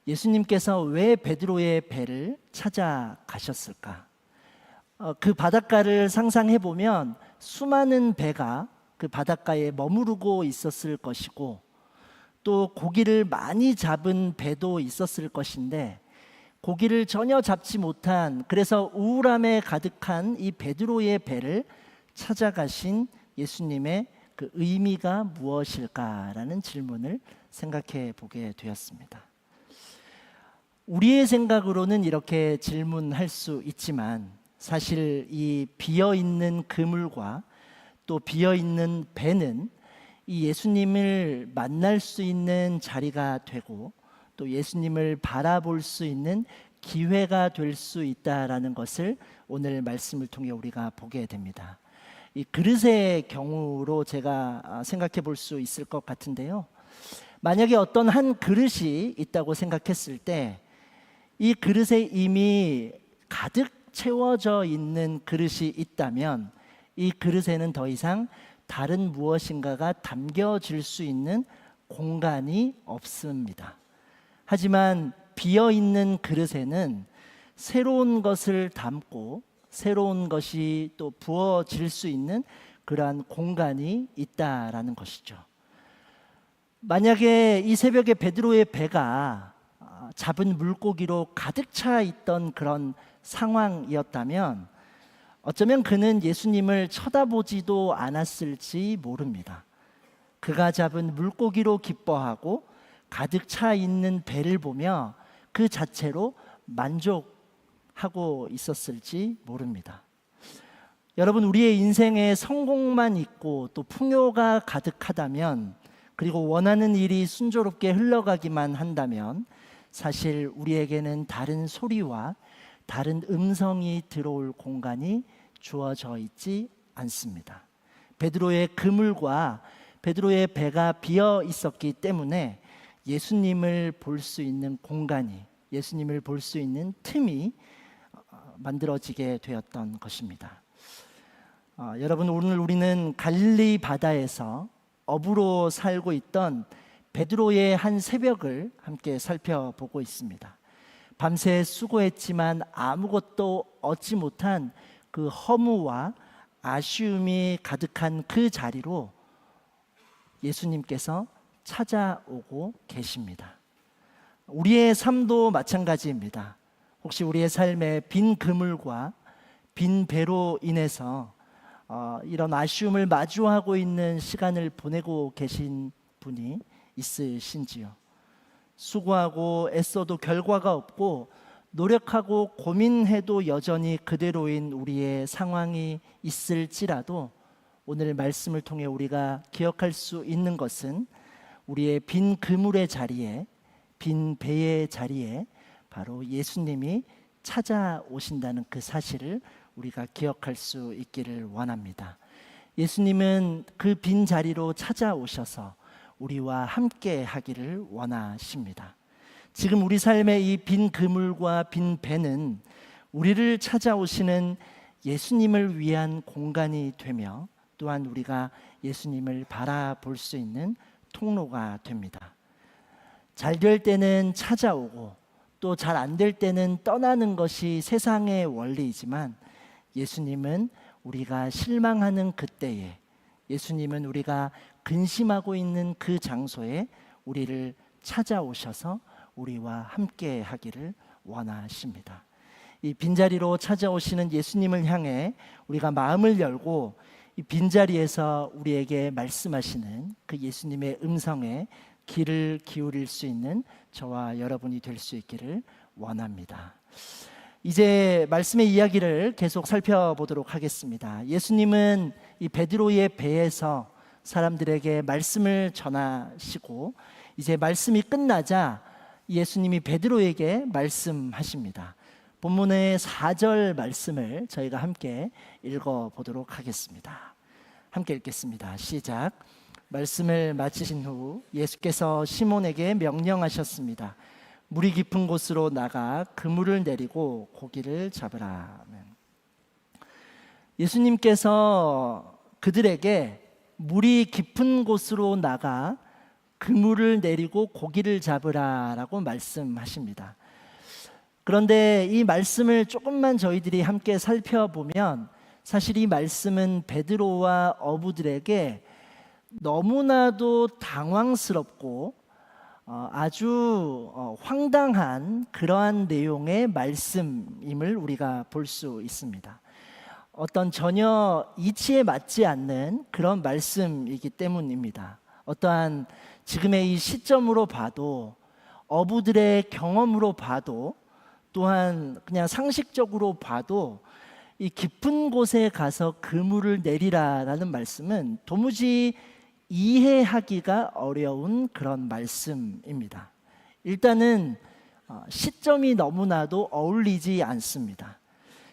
Speaker 5: 예수님께서 왜 베드로의 배를 찾아가셨을까? 그 바닷가를 상상해 보면 수많은 배가 그 바닷가에 머무르고 있었을 것이고, 또 고기를 많이 잡은 배도 있었을 것인데 고기를 전혀 잡지 못한, 그래서 우울함에 가득한 이 베드로의 배를 찾아가신 예수님의 그 의미가 무엇일까라는 질문을 생각해 보게 되었습니다. 우리의 생각으로는 이렇게 질문할 수 있지만 사실 이 비어있는 그물과 또 비어있는 배는 이 예수님을 만날 수 있는 자리가 되고 또 예수님을 바라볼 수 있는 기회가 될 수 있다라는 것을 오늘 말씀을 통해 우리가 보게 됩니다. 이 그릇의 경우로 제가 생각해 볼 수 있을 것 같은데요. 만약에 어떤 한 그릇이 있다고 생각했을 때 이 그릇에 이미 가득 채워져 있는 그릇이 있다면 이 그릇에는 더 이상 다른 무엇인가가 담겨질 수 있는 공간이 없습니다. 하지만 비어있는 그릇에는 새로운 것을 담고 새로운 것이 또 부어질 수 있는 그러한 공간이 있다라는 것이죠. 만약에 이 새벽에 베드로의 배가 잡은 물고기로 가득 차 있던 그런 상황이었다면 어쩌면 그는 예수님을 쳐다보지도 않았을지 모릅니다. 그가 잡은 물고기로 기뻐하고 가득 차 있는 배를 보며 그 자체로 만족하고 있었을지 모릅니다. 여러분, 우리의 인생에 성공만 있고 또 풍요가 가득하다면, 그리고 원하는 일이 순조롭게 흘러가기만 한다면 사실 우리에게는 다른 소리와 다른 음성이 들어올 공간이 주어져 있지 않습니다. 베드로의 그물과 베드로의 배가 비어 있었기 때문에 예수님을 볼 수 있는 공간이, 예수님을 볼 수 있는 틈이 만들어지게 되었던 것입니다. 여러분, 오늘 우리는 갈릴리 바다에서 어부로 살고 있던 베드로의 한 새벽을 함께 살펴보고 있습니다. 밤새 수고했지만 아무것도 얻지 못한 그 허무와 아쉬움이 가득한 그 자리로 예수님께서 찾아오고 계십니다. 우리의 삶도 마찬가지입니다. 혹시 우리의 삶에 빈 그물과 빈 배로 인해서 이런 아쉬움을 마주하고 있는 시간을 보내고 계신 분이 있으신지요? 수고하고 애써도 결과가 없고 노력하고 고민해도 여전히 그대로인 우리의 상황이 있을지라도 오늘 말씀을 통해 우리가 기억할 수 있는 것은 우리의 빈 그물의 자리에, 빈 배의 자리에 바로 예수님이 찾아오신다는 그 사실을 우리가 기억할 수 있기를 원합니다. 예수님은 그 빈 자리로 찾아오셔서 우리와 함께 하기를 원하십니다. 지금 우리 삶의 이 빈 그물과 빈 배는 우리를 찾아오시는 예수님을 위한 공간이 되며 또한 우리가 예수님을 바라볼 수 있는 통로가 됩니다. 잘 될 때는 찾아오고 또 잘 안 될 때는 떠나는 것이 세상의 원리이지만 예수님은 우리가 실망하는 그때에, 예수님은 우리가 근심하고 있는 그 장소에 우리를 찾아오셔서 우리와 함께 하기를 원하십니다. 이 빈자리로 찾아오시는 예수님을 향해 우리가 마음을 열고 이 빈자리에서 우리에게 말씀하시는 그 예수님의 음성에 귀를 기울일 수 있는 저와 여러분이 될 수 있기를 원합니다. 이제 말씀의 이야기를 계속 살펴보도록 하겠습니다. 예수님은 이 베드로의 배에서 사람들에게 말씀을 전하시고 이제 말씀이 끝나자 예수님이 베드로에게 말씀하십니다. 본문의 4절 말씀을 저희가 함께 읽어보도록 하겠습니다. 함께 읽겠습니다. 시작. 말씀을 마치신 후 예수께서 시몬에게 명령하셨습니다. 물이 깊은 곳으로 나가 그물을 내리고 고기를 잡으라. 예수님께서 그들에게 물이 깊은 곳으로 나가 그물을 내리고 고기를 잡으라라고 말씀하십니다. 그런데 이 말씀을 조금만 저희들이 함께 살펴보면 사실 이 말씀은 베드로와 어부들에게 너무나도 당황스럽고 아주 황당한 그러한 내용의 말씀임을 우리가 볼 수 있습니다. 어떤 전혀 이치에 맞지 않는 그런 말씀이기 때문입니다. 어떠한 지금의 이 시점으로 봐도 어부들의 경험으로 봐도 또한 그냥 상식적으로 봐도 이 깊은 곳에 가서 그물을 내리라라는 말씀은 도무지 이해하기가 어려운 그런 말씀입니다. 일단은 시점이 너무나도 어울리지 않습니다.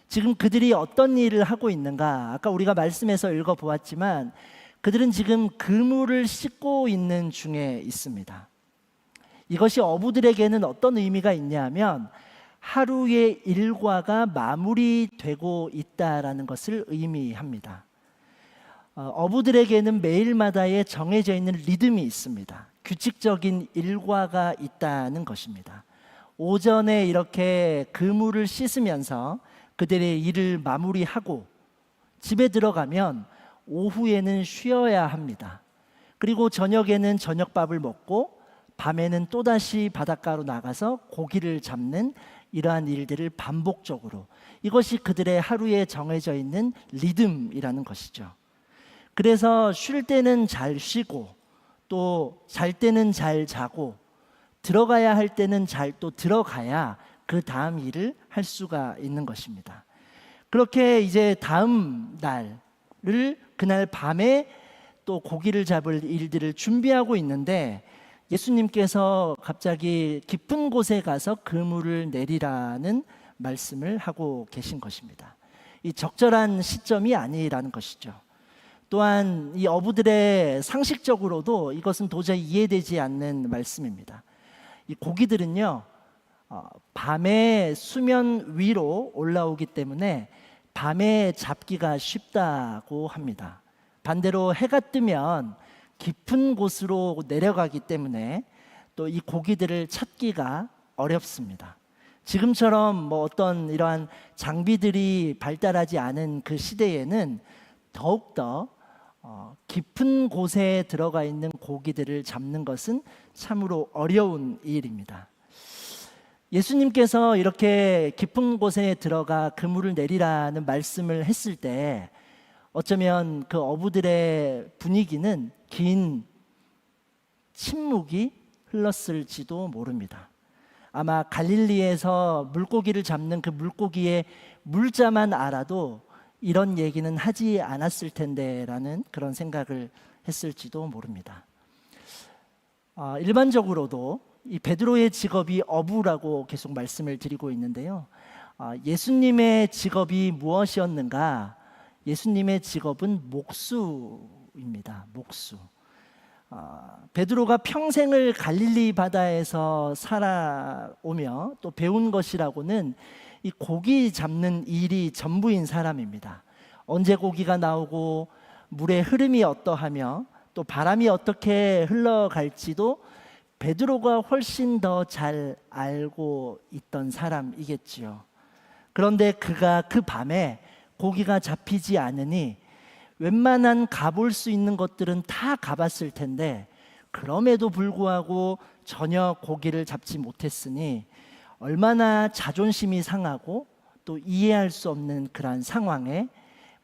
Speaker 5: 지금 그들이 어떤 일을 하고 있는가? 아까 우리가 말씀에서 읽어보았지만 그들은 지금 그물을 씻고 있는 중에 있습니다. 이것이 어부들에게는 어떤 의미가 있냐면 하루의 일과가 마무리되고 있다라는 것을 의미합니다. 어부들에게는 매일마다의 정해져 있는 리듬이 있습니다. 규칙적인 일과가 있다는 것입니다. 오전에 이렇게 그물을 씻으면서 그들의 일을 마무리하고 집에 들어가면 오후에는 쉬어야 합니다. 그리고 저녁에는 저녁밥을 먹고 밤에는 또다시 바닷가로 나가서 고기를 잡는 이러한 일들을 반복적으로, 이것이 그들의 하루에 정해져 있는 리듬이라는 것이죠. 그래서 쉴 때는 잘 쉬고 또 잘 때는 잘 자고 들어가야 할 때는 잘 또 들어가야 그 다음 일을 할 수가 있는 것입니다. 그렇게 이제 다음 날을 그날 밤에 또 고기를 잡을 일들을 준비하고 있는데 예수님께서 갑자기 깊은 곳에 가서 그물을 내리라는 말씀을 하고 계신 것입니다. 이 적절한 시점이 아니라는 것이죠. 또한 이 어부들의 상식적으로도 이것은 도저히 이해되지 않는 말씀입니다. 이 고기들은요, 밤에 수면 위로 올라오기 때문에 밤에 잡기가 쉽다고 합니다. 반대로 해가 뜨면 깊은 곳으로 내려가기 때문에 또 이 고기들을 찾기가 어렵습니다. 지금처럼 어떤 이러한 장비들이 발달하지 않은 그 시대에는 더욱더 깊은 곳에 들어가 있는 고기들을 잡는 것은 참으로 어려운 일입니다. 예수님께서 이렇게 깊은 곳에 들어가 그물을 내리라는 말씀을 했을 때 어쩌면 그 어부들의 분위기는 긴 침묵이 흘렀을지도 모릅니다. 아마 갈릴리에서 물고기를 잡는 그 물고기의 물자만 알아도 이런 얘기는 하지 않았을 텐데라는 그런 생각을 했을지도 모릅니다. 일반적으로도 이 베드로의 직업이 어부라고 계속 말씀을 드리고 있는데요. 예수님의 직업이 무엇이었는가? 예수님의 직업은 목수입니다. 목수. 베드로가 평생을 갈릴리 바다에서 살아오며 또 배운 것이라고는 이 고기 잡는 일이 전부인 사람입니다. 언제 고기가 나오고 물의 흐름이 어떠하며 또 바람이 어떻게 흘러갈지도 베드로가 훨씬 더 잘 알고 있던 사람이겠지요. 그런데 그가 그 밤에 고기가 잡히지 않으니 웬만한 가볼 수 있는 것들은 다 가봤을 텐데 그럼에도 불구하고 전혀 고기를 잡지 못했으니 얼마나 자존심이 상하고 또 이해할 수 없는 그러한 상황에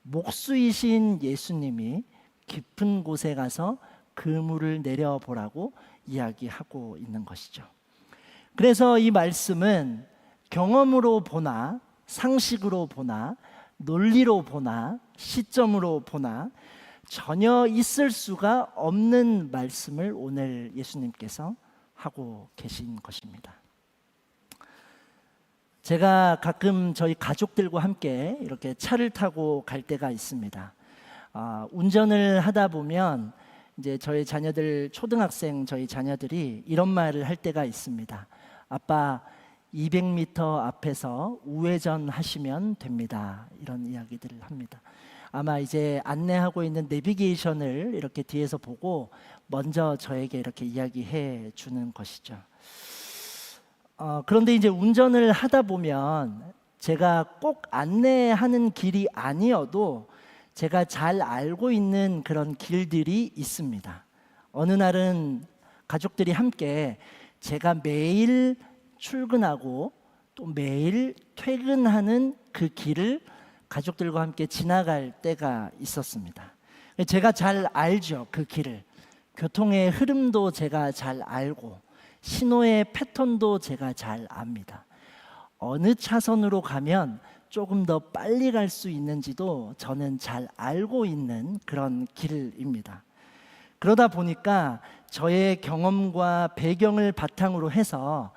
Speaker 5: 목수이신 예수님이 깊은 곳에 가서 그물을 내려보라고 이야기하고 있는 것이죠. 그래서 이 말씀은 경험으로 보나 상식으로 보나 논리로 보나 시점으로 보나 전혀 있을 수가 없는 말씀을 오늘 예수님께서 하고 계신 것입니다. 제가 가끔 저희 가족들과 함께 이렇게 차를 타고 갈 때가 있습니다. 운전을 하다 보면 이제 저희 자녀들, 초등학생 저희 자녀들이 이런 말을 할 때가 있습니다. 아빠, 200m 앞에서 우회전 하시면 됩니다. 이런 이야기들을 합니다. 아마 이제 안내하고 있는 내비게이션을 이렇게 뒤에서 보고 먼저 저에게 이렇게 이야기해 주는 것이죠. 그런데 이제 운전을 하다 보면 제가 꼭 안내하는 길이 아니어도 제가 잘 알고 있는 그런 길들이 있습니다. 어느 날은 가족들이 함께 제가 매일 출근하고 또 매일 퇴근하는 그 길을 가족들과 함께 지나갈 때가 있었습니다. 제가 잘 알죠, 그 길을. 교통의 흐름도 제가 잘 알고 신호의 패턴도 제가 잘 압니다. 어느 차선으로 가면 조금 더 빨리 갈 수 있는지도 저는 잘 알고 있는 그런 길입니다. 그러다 보니까 저의 경험과 배경을 바탕으로 해서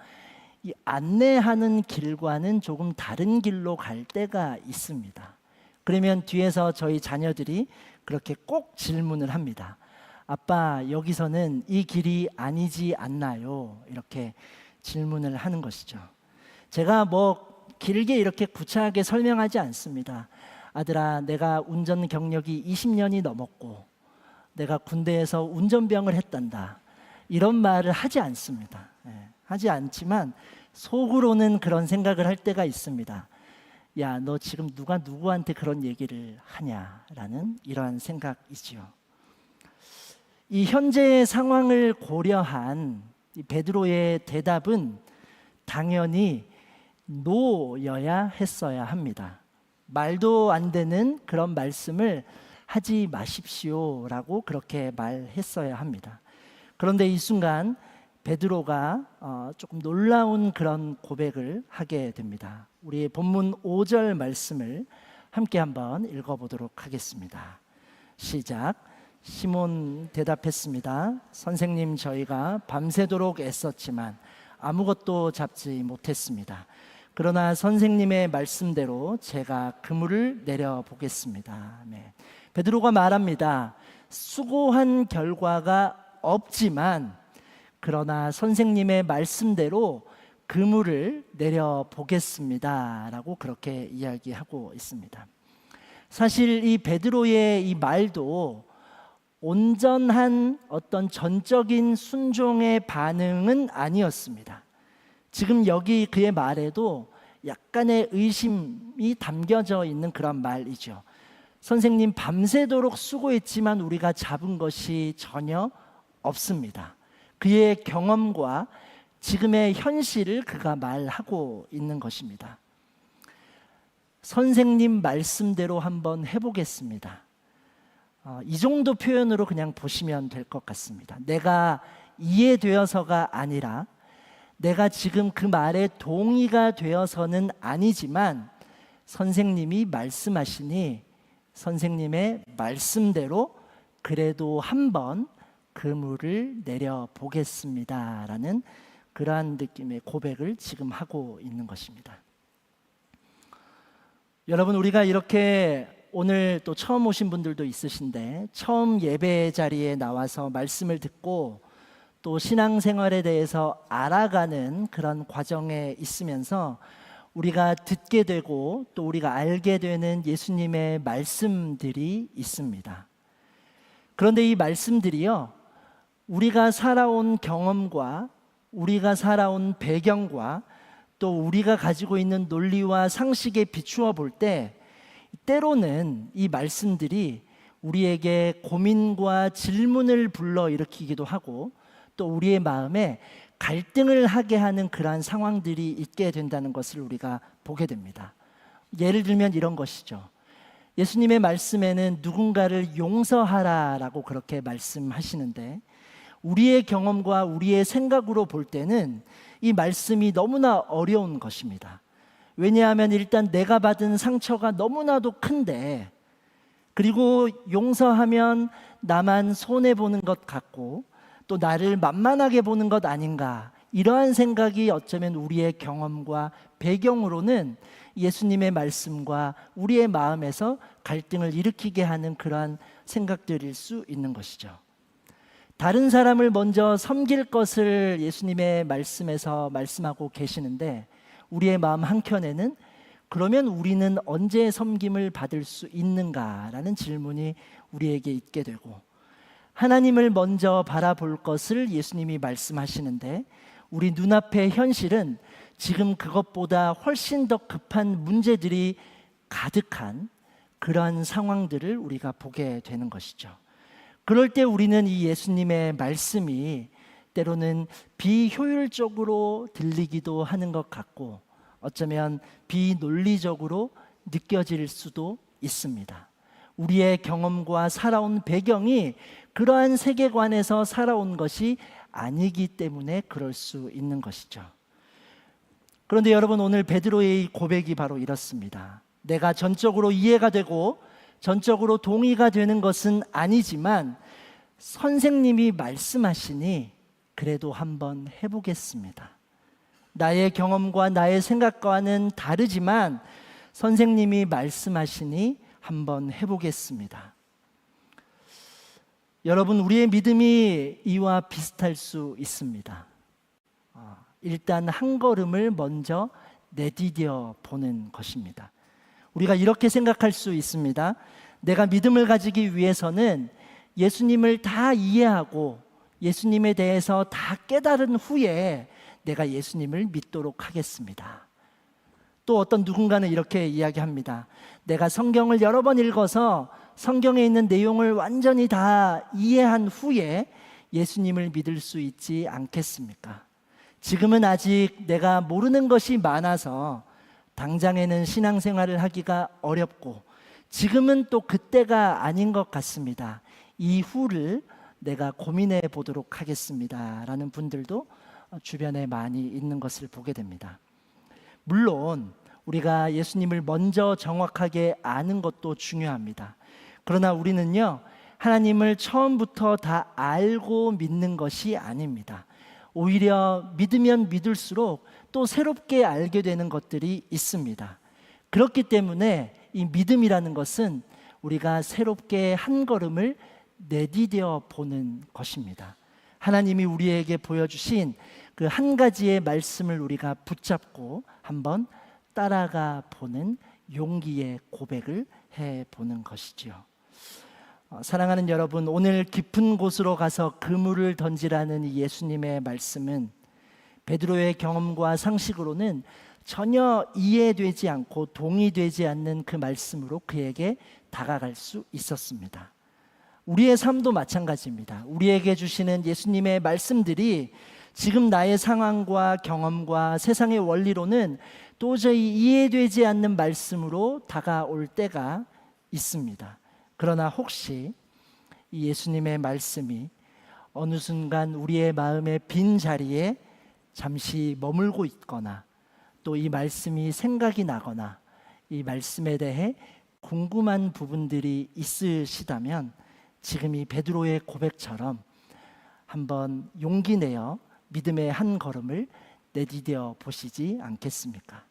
Speaker 5: 이 안내하는 길과는 조금 다른 길로 갈 때가 있습니다. 그러면 뒤에서 저희 자녀들이 그렇게 꼭 질문을 합니다. 아빠, 여기서는 이 길이 아니지 않나요? 이렇게 질문을 하는 것이죠. 제가 길게 이렇게 구차하게 설명하지 않습니다. 아들아, 내가 운전 경력이 20년이 넘었고 내가 군대에서 운전병을 했단다. 이런 말을 하지 않습니다. 하지 않지만 속으로는 그런 생각을 할 때가 있습니다. 야, 너 지금 누가 누구한테 그런 얘기를 하냐라는 이러한 생각이지요. 이 현재의 상황을 고려한 이 베드로의 대답은 당연히 노여야 했어야 합니다. 말도 안 되는 그런 말씀을 하지 마십시오라고 그렇게 말했어야 합니다. 그런데 이 순간 베드로가 조금 놀라운 그런 고백을 하게 됩니다. 우리 본문 5절 말씀을 함께 한번 읽어보도록 하겠습니다. 시작. 시몬 대답했습니다. 선생님, 저희가 밤새도록 애썼지만 아무것도 잡지 못했습니다. 그러나 선생님의 말씀대로 제가 그물을 내려보겠습니다. 네. 베드로가 말합니다. 수고한 결과가 없지만 그러나 선생님의 말씀대로 그물을 내려보겠습니다 라고 그렇게 이야기하고 있습니다. 사실 이 베드로의 이 말도 온전한 어떤 전적인 순종의 반응은 아니었습니다. 지금 여기 그의 말에도 약간의 의심이 담겨져 있는 그런 말이죠. 선생님, 밤새도록 수고했지만 우리가 잡은 것이 전혀 없습니다. 그의 경험과 지금의 현실을 그가 말하고 있는 것입니다. 선생님 말씀대로 한번 해보겠습니다. 이 정도 표현으로 그냥 보시면 될 것 같습니다. 내가 이해되어서가 아니라 내가 지금 그 말에 동의가 되어서는 아니지만 선생님이 말씀하시니 선생님의 말씀대로 그래도 한번 그물을 내려보겠습니다 라는 그러한 느낌의 고백을 지금 하고 있는 것입니다. 여러분, 우리가 이렇게 오늘 또 처음 오신 분들도 있으신데 처음 예배 자리에 나와서 말씀을 듣고 또 신앙생활에 대해서 알아가는 그런 과정에 있으면서 우리가 듣게 되고 또 우리가 알게 되는 예수님의 말씀들이 있습니다. 그런데 이 말씀들이요, 우리가 살아온 경험과 우리가 살아온 배경과 또 우리가 가지고 있는 논리와 상식에 비추어 볼 때 때로는 이 말씀들이 우리에게 고민과 질문을 불러일으키기도 하고 또 우리의 마음에 갈등을 하게 하는 그러한 상황들이 있게 된다는 것을 우리가 보게 됩니다. 예를 들면 이런 것이죠. 예수님의 말씀에는 누군가를 용서하라라고 그렇게 말씀하시는데 우리의 경험과 우리의 생각으로 볼 때는 이 말씀이 너무나 어려운 것입니다. 왜냐하면 일단 내가 받은 상처가 너무나도 큰데, 그리고 용서하면 나만 손해보는 것 같고 또 나를 만만하게 보는 것 아닌가, 이러한 생각이 어쩌면 우리의 경험과 배경으로는 예수님의 말씀과 우리의 마음에서 갈등을 일으키게 하는 그러한 생각들일 수 있는 것이죠. 다른 사람을 먼저 섬길 것을 예수님의 말씀에서 말씀하고 계시는데 우리의 마음 한켠에는 그러면 우리는 언제 섬김을 받을 수 있는가라는 질문이 우리에게 있게 되고, 하나님을 먼저 바라볼 것을 예수님이 말씀하시는데 우리 눈앞의 현실은 지금 그것보다 훨씬 더 급한 문제들이 가득한 그러한 상황들을 우리가 보게 되는 것이죠. 그럴 때 우리는 이 예수님의 말씀이 때로는 비효율적으로 들리기도 하는 것 같고 어쩌면 비논리적으로 느껴질 수도 있습니다. 우리의 경험과 살아온 배경이 그러한 세계관에서 살아온 것이 아니기 때문에 그럴 수 있는 것이죠. 그런데 여러분, 오늘 베드로의 고백이 바로 이렇습니다. 내가 전적으로 이해가 되고 전적으로 동의가 되는 것은 아니지만 선생님이 말씀하시니 그래도 한번 해보겠습니다. 나의 경험과 나의 생각과는 다르지만 선생님이 말씀하시니 한번 해보겠습니다. 여러분, 우리의 믿음이 이와 비슷할 수 있습니다. 일단 한 걸음을 먼저 내디뎌 보는 것입니다. 우리가 이렇게 생각할 수 있습니다. 내가 믿음을 가지기 위해서는 예수님을 다 이해하고 예수님에 대해서 다 깨달은 후에 내가 예수님을 믿도록 하겠습니다. 또 어떤 누군가는 이렇게 이야기합니다. 내가 성경을 여러 번 읽어서 성경에 있는 내용을 완전히 다 이해한 후에 예수님을 믿을 수 있지 않겠습니까? 지금은 아직 내가 모르는 것이 많아서 당장에는 신앙생활을 하기가 어렵고 지금은 또 그때가 아닌 것 같습니다. 이후를 내가 고민해 보도록 하겠습니다 라는 분들도 주변에 많이 있는 것을 보게 됩니다. 물론 우리가 예수님을 먼저 정확하게 아는 것도 중요합니다. 그러나 우리는요, 하나님을 처음부터 다 알고 믿는 것이 아닙니다. 오히려 믿으면 믿을수록 또 새롭게 알게 되는 것들이 있습니다. 그렇기 때문에 이 믿음이라는 것은 우리가 새롭게 한 걸음을 내디뎌 보는 것입니다. 하나님이 우리에게 보여주신 그 한 가지의 말씀을 우리가 붙잡고 한번 따라가 보는 용기의 고백을 해보는 것이죠. 사랑하는 여러분, 오늘 깊은 곳으로 가서 그물을 던지라는 이 예수님의 말씀은 베드로의 경험과 상식으로는 전혀 이해되지 않고 동의되지 않는 그 말씀으로 그에게 다가갈 수 있었습니다. 우리의 삶도 마찬가지입니다. 우리에게 주시는 예수님의 말씀들이 지금 나의 상황과 경험과 세상의 원리로는 도저히 이해되지 않는 말씀으로 다가올 때가 있습니다. 그러나 혹시 이 예수님의 말씀이 어느 순간 우리의 마음의 빈 자리에 잠시 머물고 있거나 또 이 말씀이 생각이 나거나 이 말씀에 대해 궁금한 부분들이 있으시다면 지금 이 베드로의 고백처럼 한번 용기 내어 믿음의 한 걸음을 내디뎌 보시지 않겠습니까?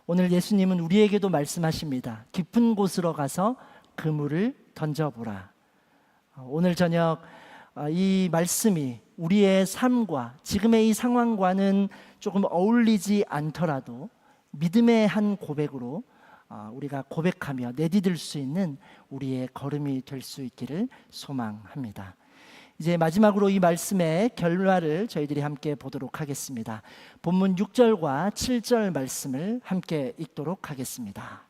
Speaker 5: 오늘 예수님은 우리에게도 말씀하십니다. 깊은 곳으로 가서 그물을 던져보라. 오늘 저녁 이 말씀이 우리의 삶과 지금의 이 상황과는 조금 어울리지 않더라도 믿음의 한 고백으로 우리가 고백하며 내디딜 수 있는 우리의 걸음이 될 수 있기를 소망합니다. 이제 마지막으로 이 말씀의 결말을 저희들이 함께 보도록 하겠습니다. 본문 6절과 7절 말씀을 함께 읽도록 하겠습니다.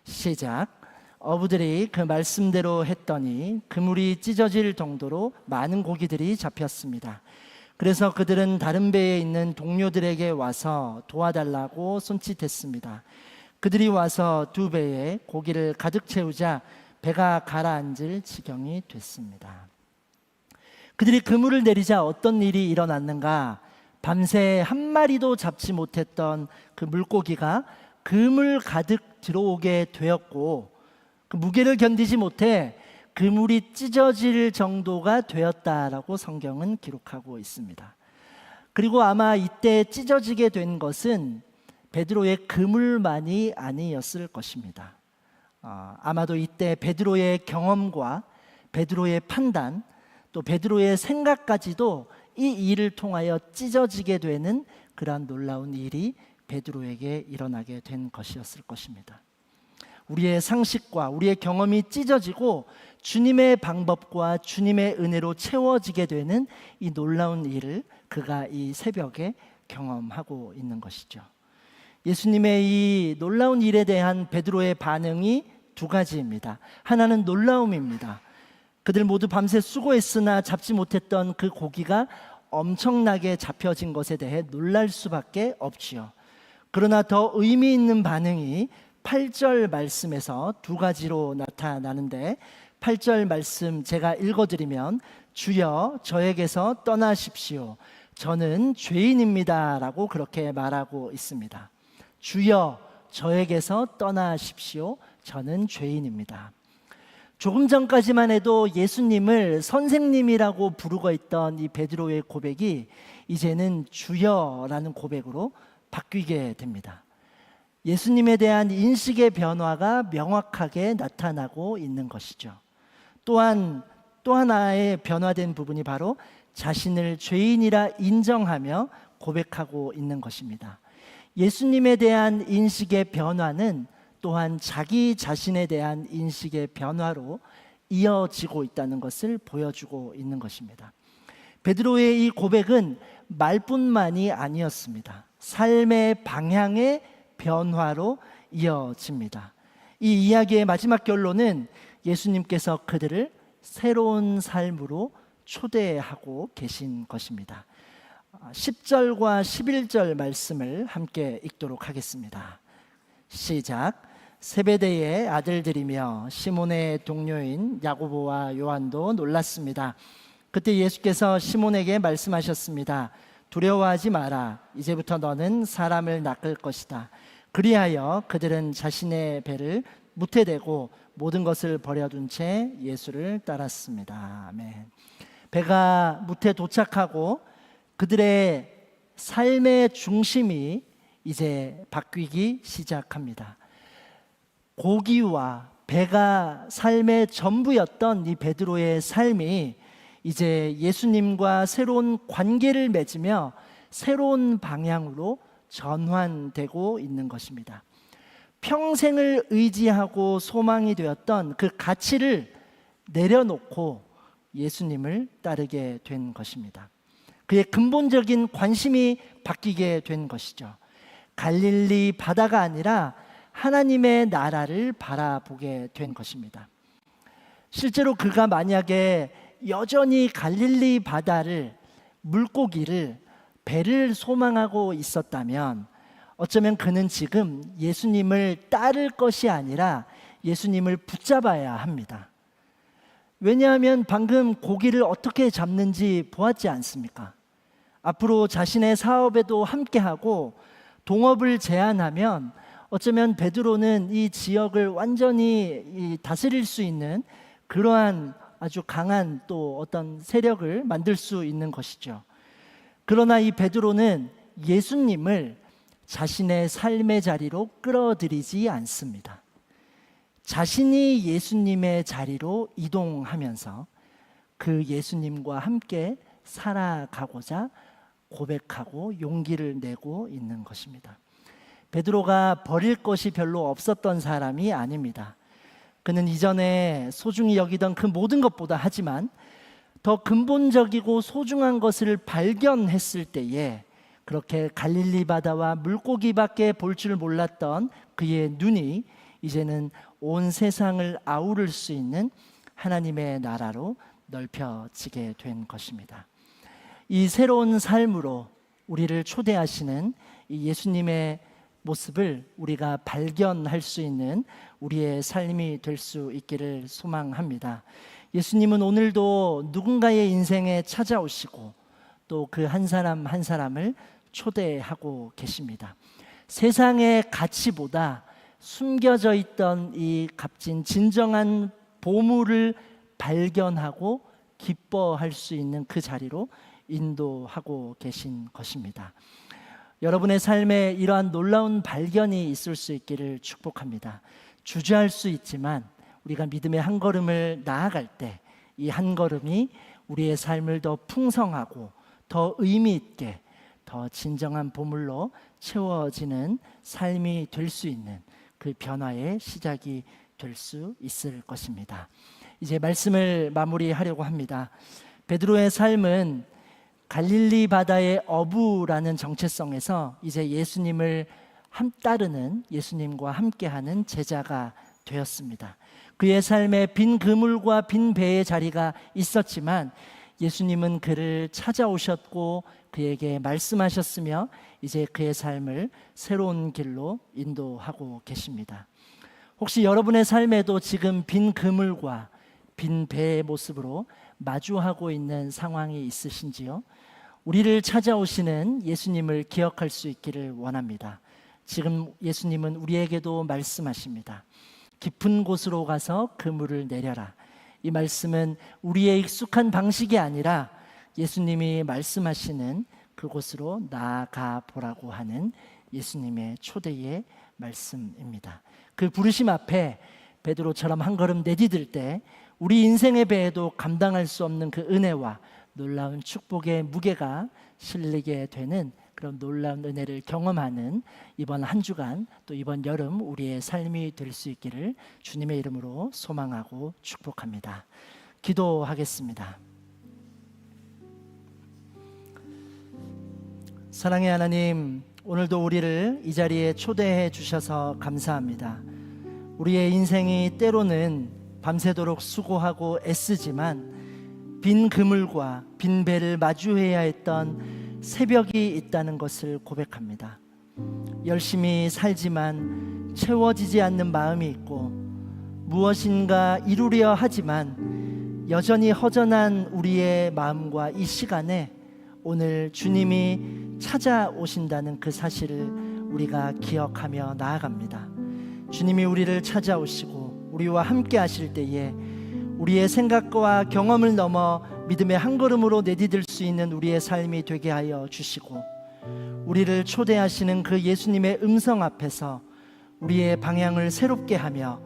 Speaker 5: 시작. 어부들이 그 말씀대로 했더니 그물이 찢어질 정도로 많은 고기들이 잡혔습니다. 그래서 그들은 다른 배에 있는 동료들에게 와서 도와달라고 손짓했습니다. 그들이 와서 두 배에 고기를 가득 채우자 배가 가라앉을 지경이 됐습니다. 그들이 그물을 내리자 어떤 일이 일어났는가? 밤새 한 마리도 잡지 못했던 그 물고기가 그물 가득 들어오게 되었고 그 무게를 견디지 못해 그물이 찢어질 정도가 되었다라고 성경은 기록하고 있습니다. 그리고 아마 이때 찢어지게 된 것은 베드로의 그물만이 아니었을 것입니다. 아마도 이때 베드로의 경험과 베드로의 판단 또 베드로의 생각까지도 이 일을 통하여 찢어지게 되는 그러한 놀라운 일이 베드로에게 일어나게 된 것이었을 것입니다. 우리의 상식과 우리의 경험이 찢어지고 주님의 방법과 주님의 은혜로 채워지게 되는 이 놀라운 일을 그가 이 새벽에 경험하고 있는 것이죠. 예수님의 이 놀라운 일에 대한 베드로의 반응이 두 가지입니다. 하나는 놀라움입니다. 그들 모두 밤새 수고했으나 잡지 못했던 그 고기가 엄청나게 잡혀진 것에 대해 놀랄 수밖에 없지요. 그러나 더 의미 있는 반응이 8절 말씀에서 두 가지로 나타나는데 8절 말씀 제가 읽어드리면 주여 저에게서 떠나십시오. 저는 죄인입니다 라고 그렇게 말하고 있습니다. 주여 저에게서 떠나십시오. 저는 죄인입니다. 조금 전까지만 해도 예수님을 선생님이라고 부르고 있던 이 베드로의 고백이 이제는 주여라는 고백으로 바뀌게 됩니다. 예수님에 대한 인식의 변화가 명확하게 나타나고 있는 것이죠. 또한 또 하나의 변화된 부분이 바로 자신을 죄인이라 인정하며 고백하고 있는 것입니다. 예수님에 대한 인식의 변화는 또한 자기 자신에 대한 인식의 변화로 이어지고 있다는 것을 보여주고 있는 것입니다. 베드로의 이 고백은 말뿐만이 아니었습니다. 삶의 방향의 변화로 이어집니다. 이 이야기의 마지막 결론은 예수님께서 그들을 새로운 삶으로 초대하고 계신 것입니다. 10절과 11절 말씀을 함께 읽도록 하겠습니다. 시작. 세베대의 아들들이며 시몬의 동료인 야고보와 요한도 놀랐습니다. 그때 예수께서 시몬에게 말씀하셨습니다. 두려워하지 마라. 이제부터 너는 사람을 낚을 것이다. 그리하여 그들은 자신의 배를 무태 대고 모든 것을 버려둔 채 예수를 따랐습니다. 아멘. 배가 무태 도착하고 그들의 삶의 중심이 이제 바뀌기 시작합니다. 고기와 배가 삶의 전부였던 이 베드로의 삶이 이제 예수님과 새로운 관계를 맺으며 새로운 방향으로 전환되고 있는 것입니다. 평생을 의지하고 소망이 되었던 그 가치를 내려놓고 예수님을 따르게 된 것입니다. 그의 근본적인 관심이 바뀌게 된 것이죠. 갈릴리 바다가 아니라 하나님의 나라를 바라보게 된 것입니다. 실제로 그가 만약에 여전히 갈릴리 바다를 물고기를 배를 소망하고 있었다면 어쩌면 그는 지금 예수님을 따를 것이 아니라 예수님을 붙잡아야 합니다. 왜냐하면 방금 고기를 어떻게 잡는지 보았지 않습니까? 앞으로 자신의 사업에도 함께하고 동업을 제안하면 어쩌면 베드로는 이 지역을 완전히 다스릴 수 있는 그러한 아주 강한 또 어떤 세력을 만들 수 있는 것이죠. 그러나 이 베드로는 예수님을 자신의 삶의 자리로 끌어들이지 않습니다. 자신이 예수님의 자리로 이동하면서 그 예수님과 함께 살아가고자 고백하고 용기를 내고 있는 것입니다. 베드로가 버릴 것이 별로 없었던 사람이 아닙니다. 그는 이전에 소중히 여기던 그 모든 것보다 하지만 더 근본적이고 소중한 것을 발견했을 때에 그렇게 갈릴리 바다와 물고기밖에 볼 줄 몰랐던 그의 눈이 이제는 온 세상을 아우를 수 있는 하나님의 나라로 넓혀지게 된 것입니다. 이 새로운 삶으로 우리를 초대하시는 이 예수님의 모습을 우리가 발견할 수 있는 우리의 삶이 될 수 있기를 소망합니다. 예수님은 오늘도 누군가의 인생에 찾아오시고 또 그 한 사람 한 사람을 초대하고 계십니다. 세상의 가치보다 숨겨져 있던 이 값진 진정한 보물을 발견하고 기뻐할 수 있는 그 자리로 인도하고 계신 것입니다. 여러분의 삶에 이러한 놀라운 발견이 있을 수 있기를 축복합니다. 주저할 수 있지만 우리가 믿음의 한 걸음을 나아갈 때 이 한 걸음이 우리의 삶을 더 풍성하고 더 의미 있게 더 진정한 보물로 채워지는 삶이 될 수 있는 그 변화의 시작이 될 수 있을 것입니다. 이제 말씀을 마무리하려고 합니다. 베드로의 삶은 갈릴리 바다의 어부라는 정체성에서 이제 예수님을 따르는 예수님과 함께하는 제자가 되었습니다. 그의 삶에 빈 그물과 빈 배의 자리가 있었지만 예수님은 그를 찾아오셨고 그에게 말씀하셨으며 이제 그의 삶을 새로운 길로 인도하고 계십니다. 혹시 여러분의 삶에도 지금 빈 그물과 빈 배의 모습으로 마주하고 있는 상황이 있으신지요? 우리를 찾아오시는 예수님을 기억할 수 있기를 원합니다. 지금 예수님은 우리에게도 말씀하십니다. 깊은 곳으로 가서 그물을 내려라. 이 말씀은 우리의 익숙한 방식이 아니라 예수님이 말씀하시는 그곳으로 나아가 보라고 하는 예수님의 초대의 말씀입니다. 그 부르심 앞에 베드로처럼 한 걸음 내디딜 때 우리 인생의 배에도 감당할 수 없는 그 은혜와 놀라운 축복의 무게가 실리게 되는 그런 놀라운 은혜를 경험하는 이번 한 주간 또 이번 여름 우리의 삶이 될 수 있기를 주님의 이름으로 소망하고 축복합니다. 기도하겠습니다. 사랑의 하나님, 오늘도 우리를 이 자리에 초대해 주셔서 감사합니다. 우리의 인생이 때로는 밤새도록 수고하고 애쓰지만 빈 그물과 빈 배를 마주해야 했던 새벽이 있다는 것을 고백합니다. 열심히 살지만 채워지지 않는 마음이 있고 무엇인가 이루려 하지만 여전히 허전한 우리의 마음과 이 시간에 오늘 주님이 찾아오신다는 그 사실을 우리가 기억하며 나아갑니다. 주님이 우리를 찾아오시고 우리와 함께 하실 때에 우리의 생각과 경험을 넘어 믿음의 한 걸음으로 내디딜 수 있는 우리의 삶이 되게 하여 주시고 우리를 초대하시는 그 예수님의 음성 앞에서 우리의 방향을 새롭게 하며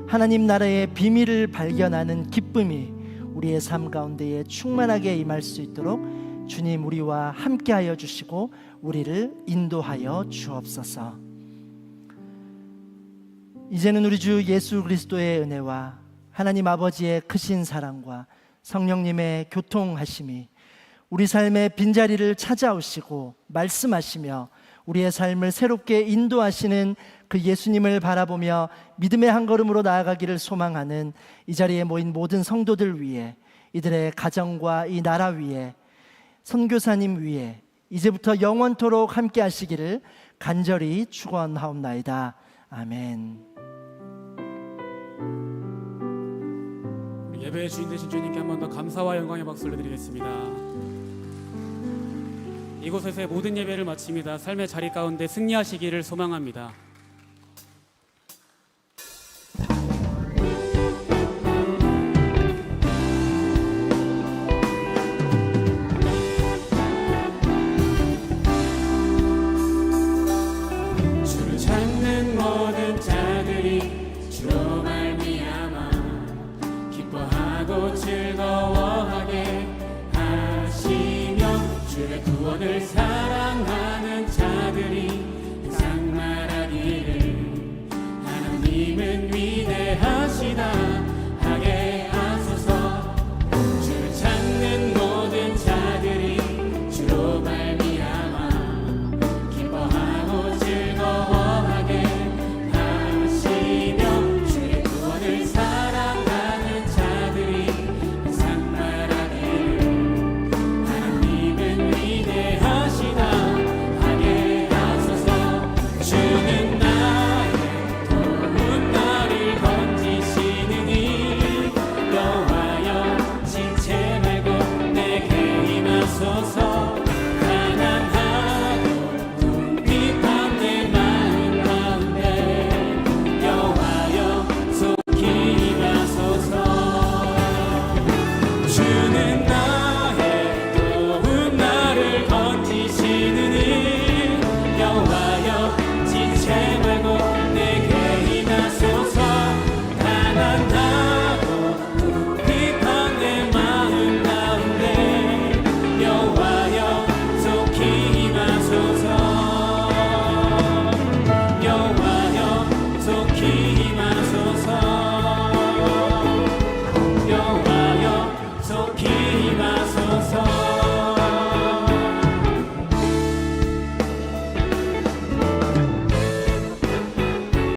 Speaker 5: 하나님 나라의 비밀을 발견하는 기쁨이 우리의 삶 가운데에 충만하게 임할 수 있도록 주님 우리와 함께하여 주시고 우리를 인도하여 주옵소서. 이제는 우리 주 예수 그리스도의 은혜와 하나님 아버지의 크신 사랑과 성령님의 교통하심이 우리 삶의 빈자리를 찾아오시고 말씀하시며 우리의 삶을 새롭게 인도하시는 그 예수님을 바라보며 믿음의 한 걸음으로 나아가기를 소망하는 이 자리에 모인 모든 성도들 위해, 이들의 가정과 이 나라 위에, 선교사님 위에, 이제부터 영원토록 함께 하시기를 간절히 축원하옵나이다. 아멘.
Speaker 2: 예배의 주인 되신 주님께 한 번 더 감사와 영광의 박수를 드리겠습니다. 이곳에서의 모든 예배를 마칩니다. 삶의 자리 가운데 승리하시기를 소망합니다. 주를 찾는 모든 자들이 주로 말미암아 기뻐하고 즐거워하게 하시며 주의 구원을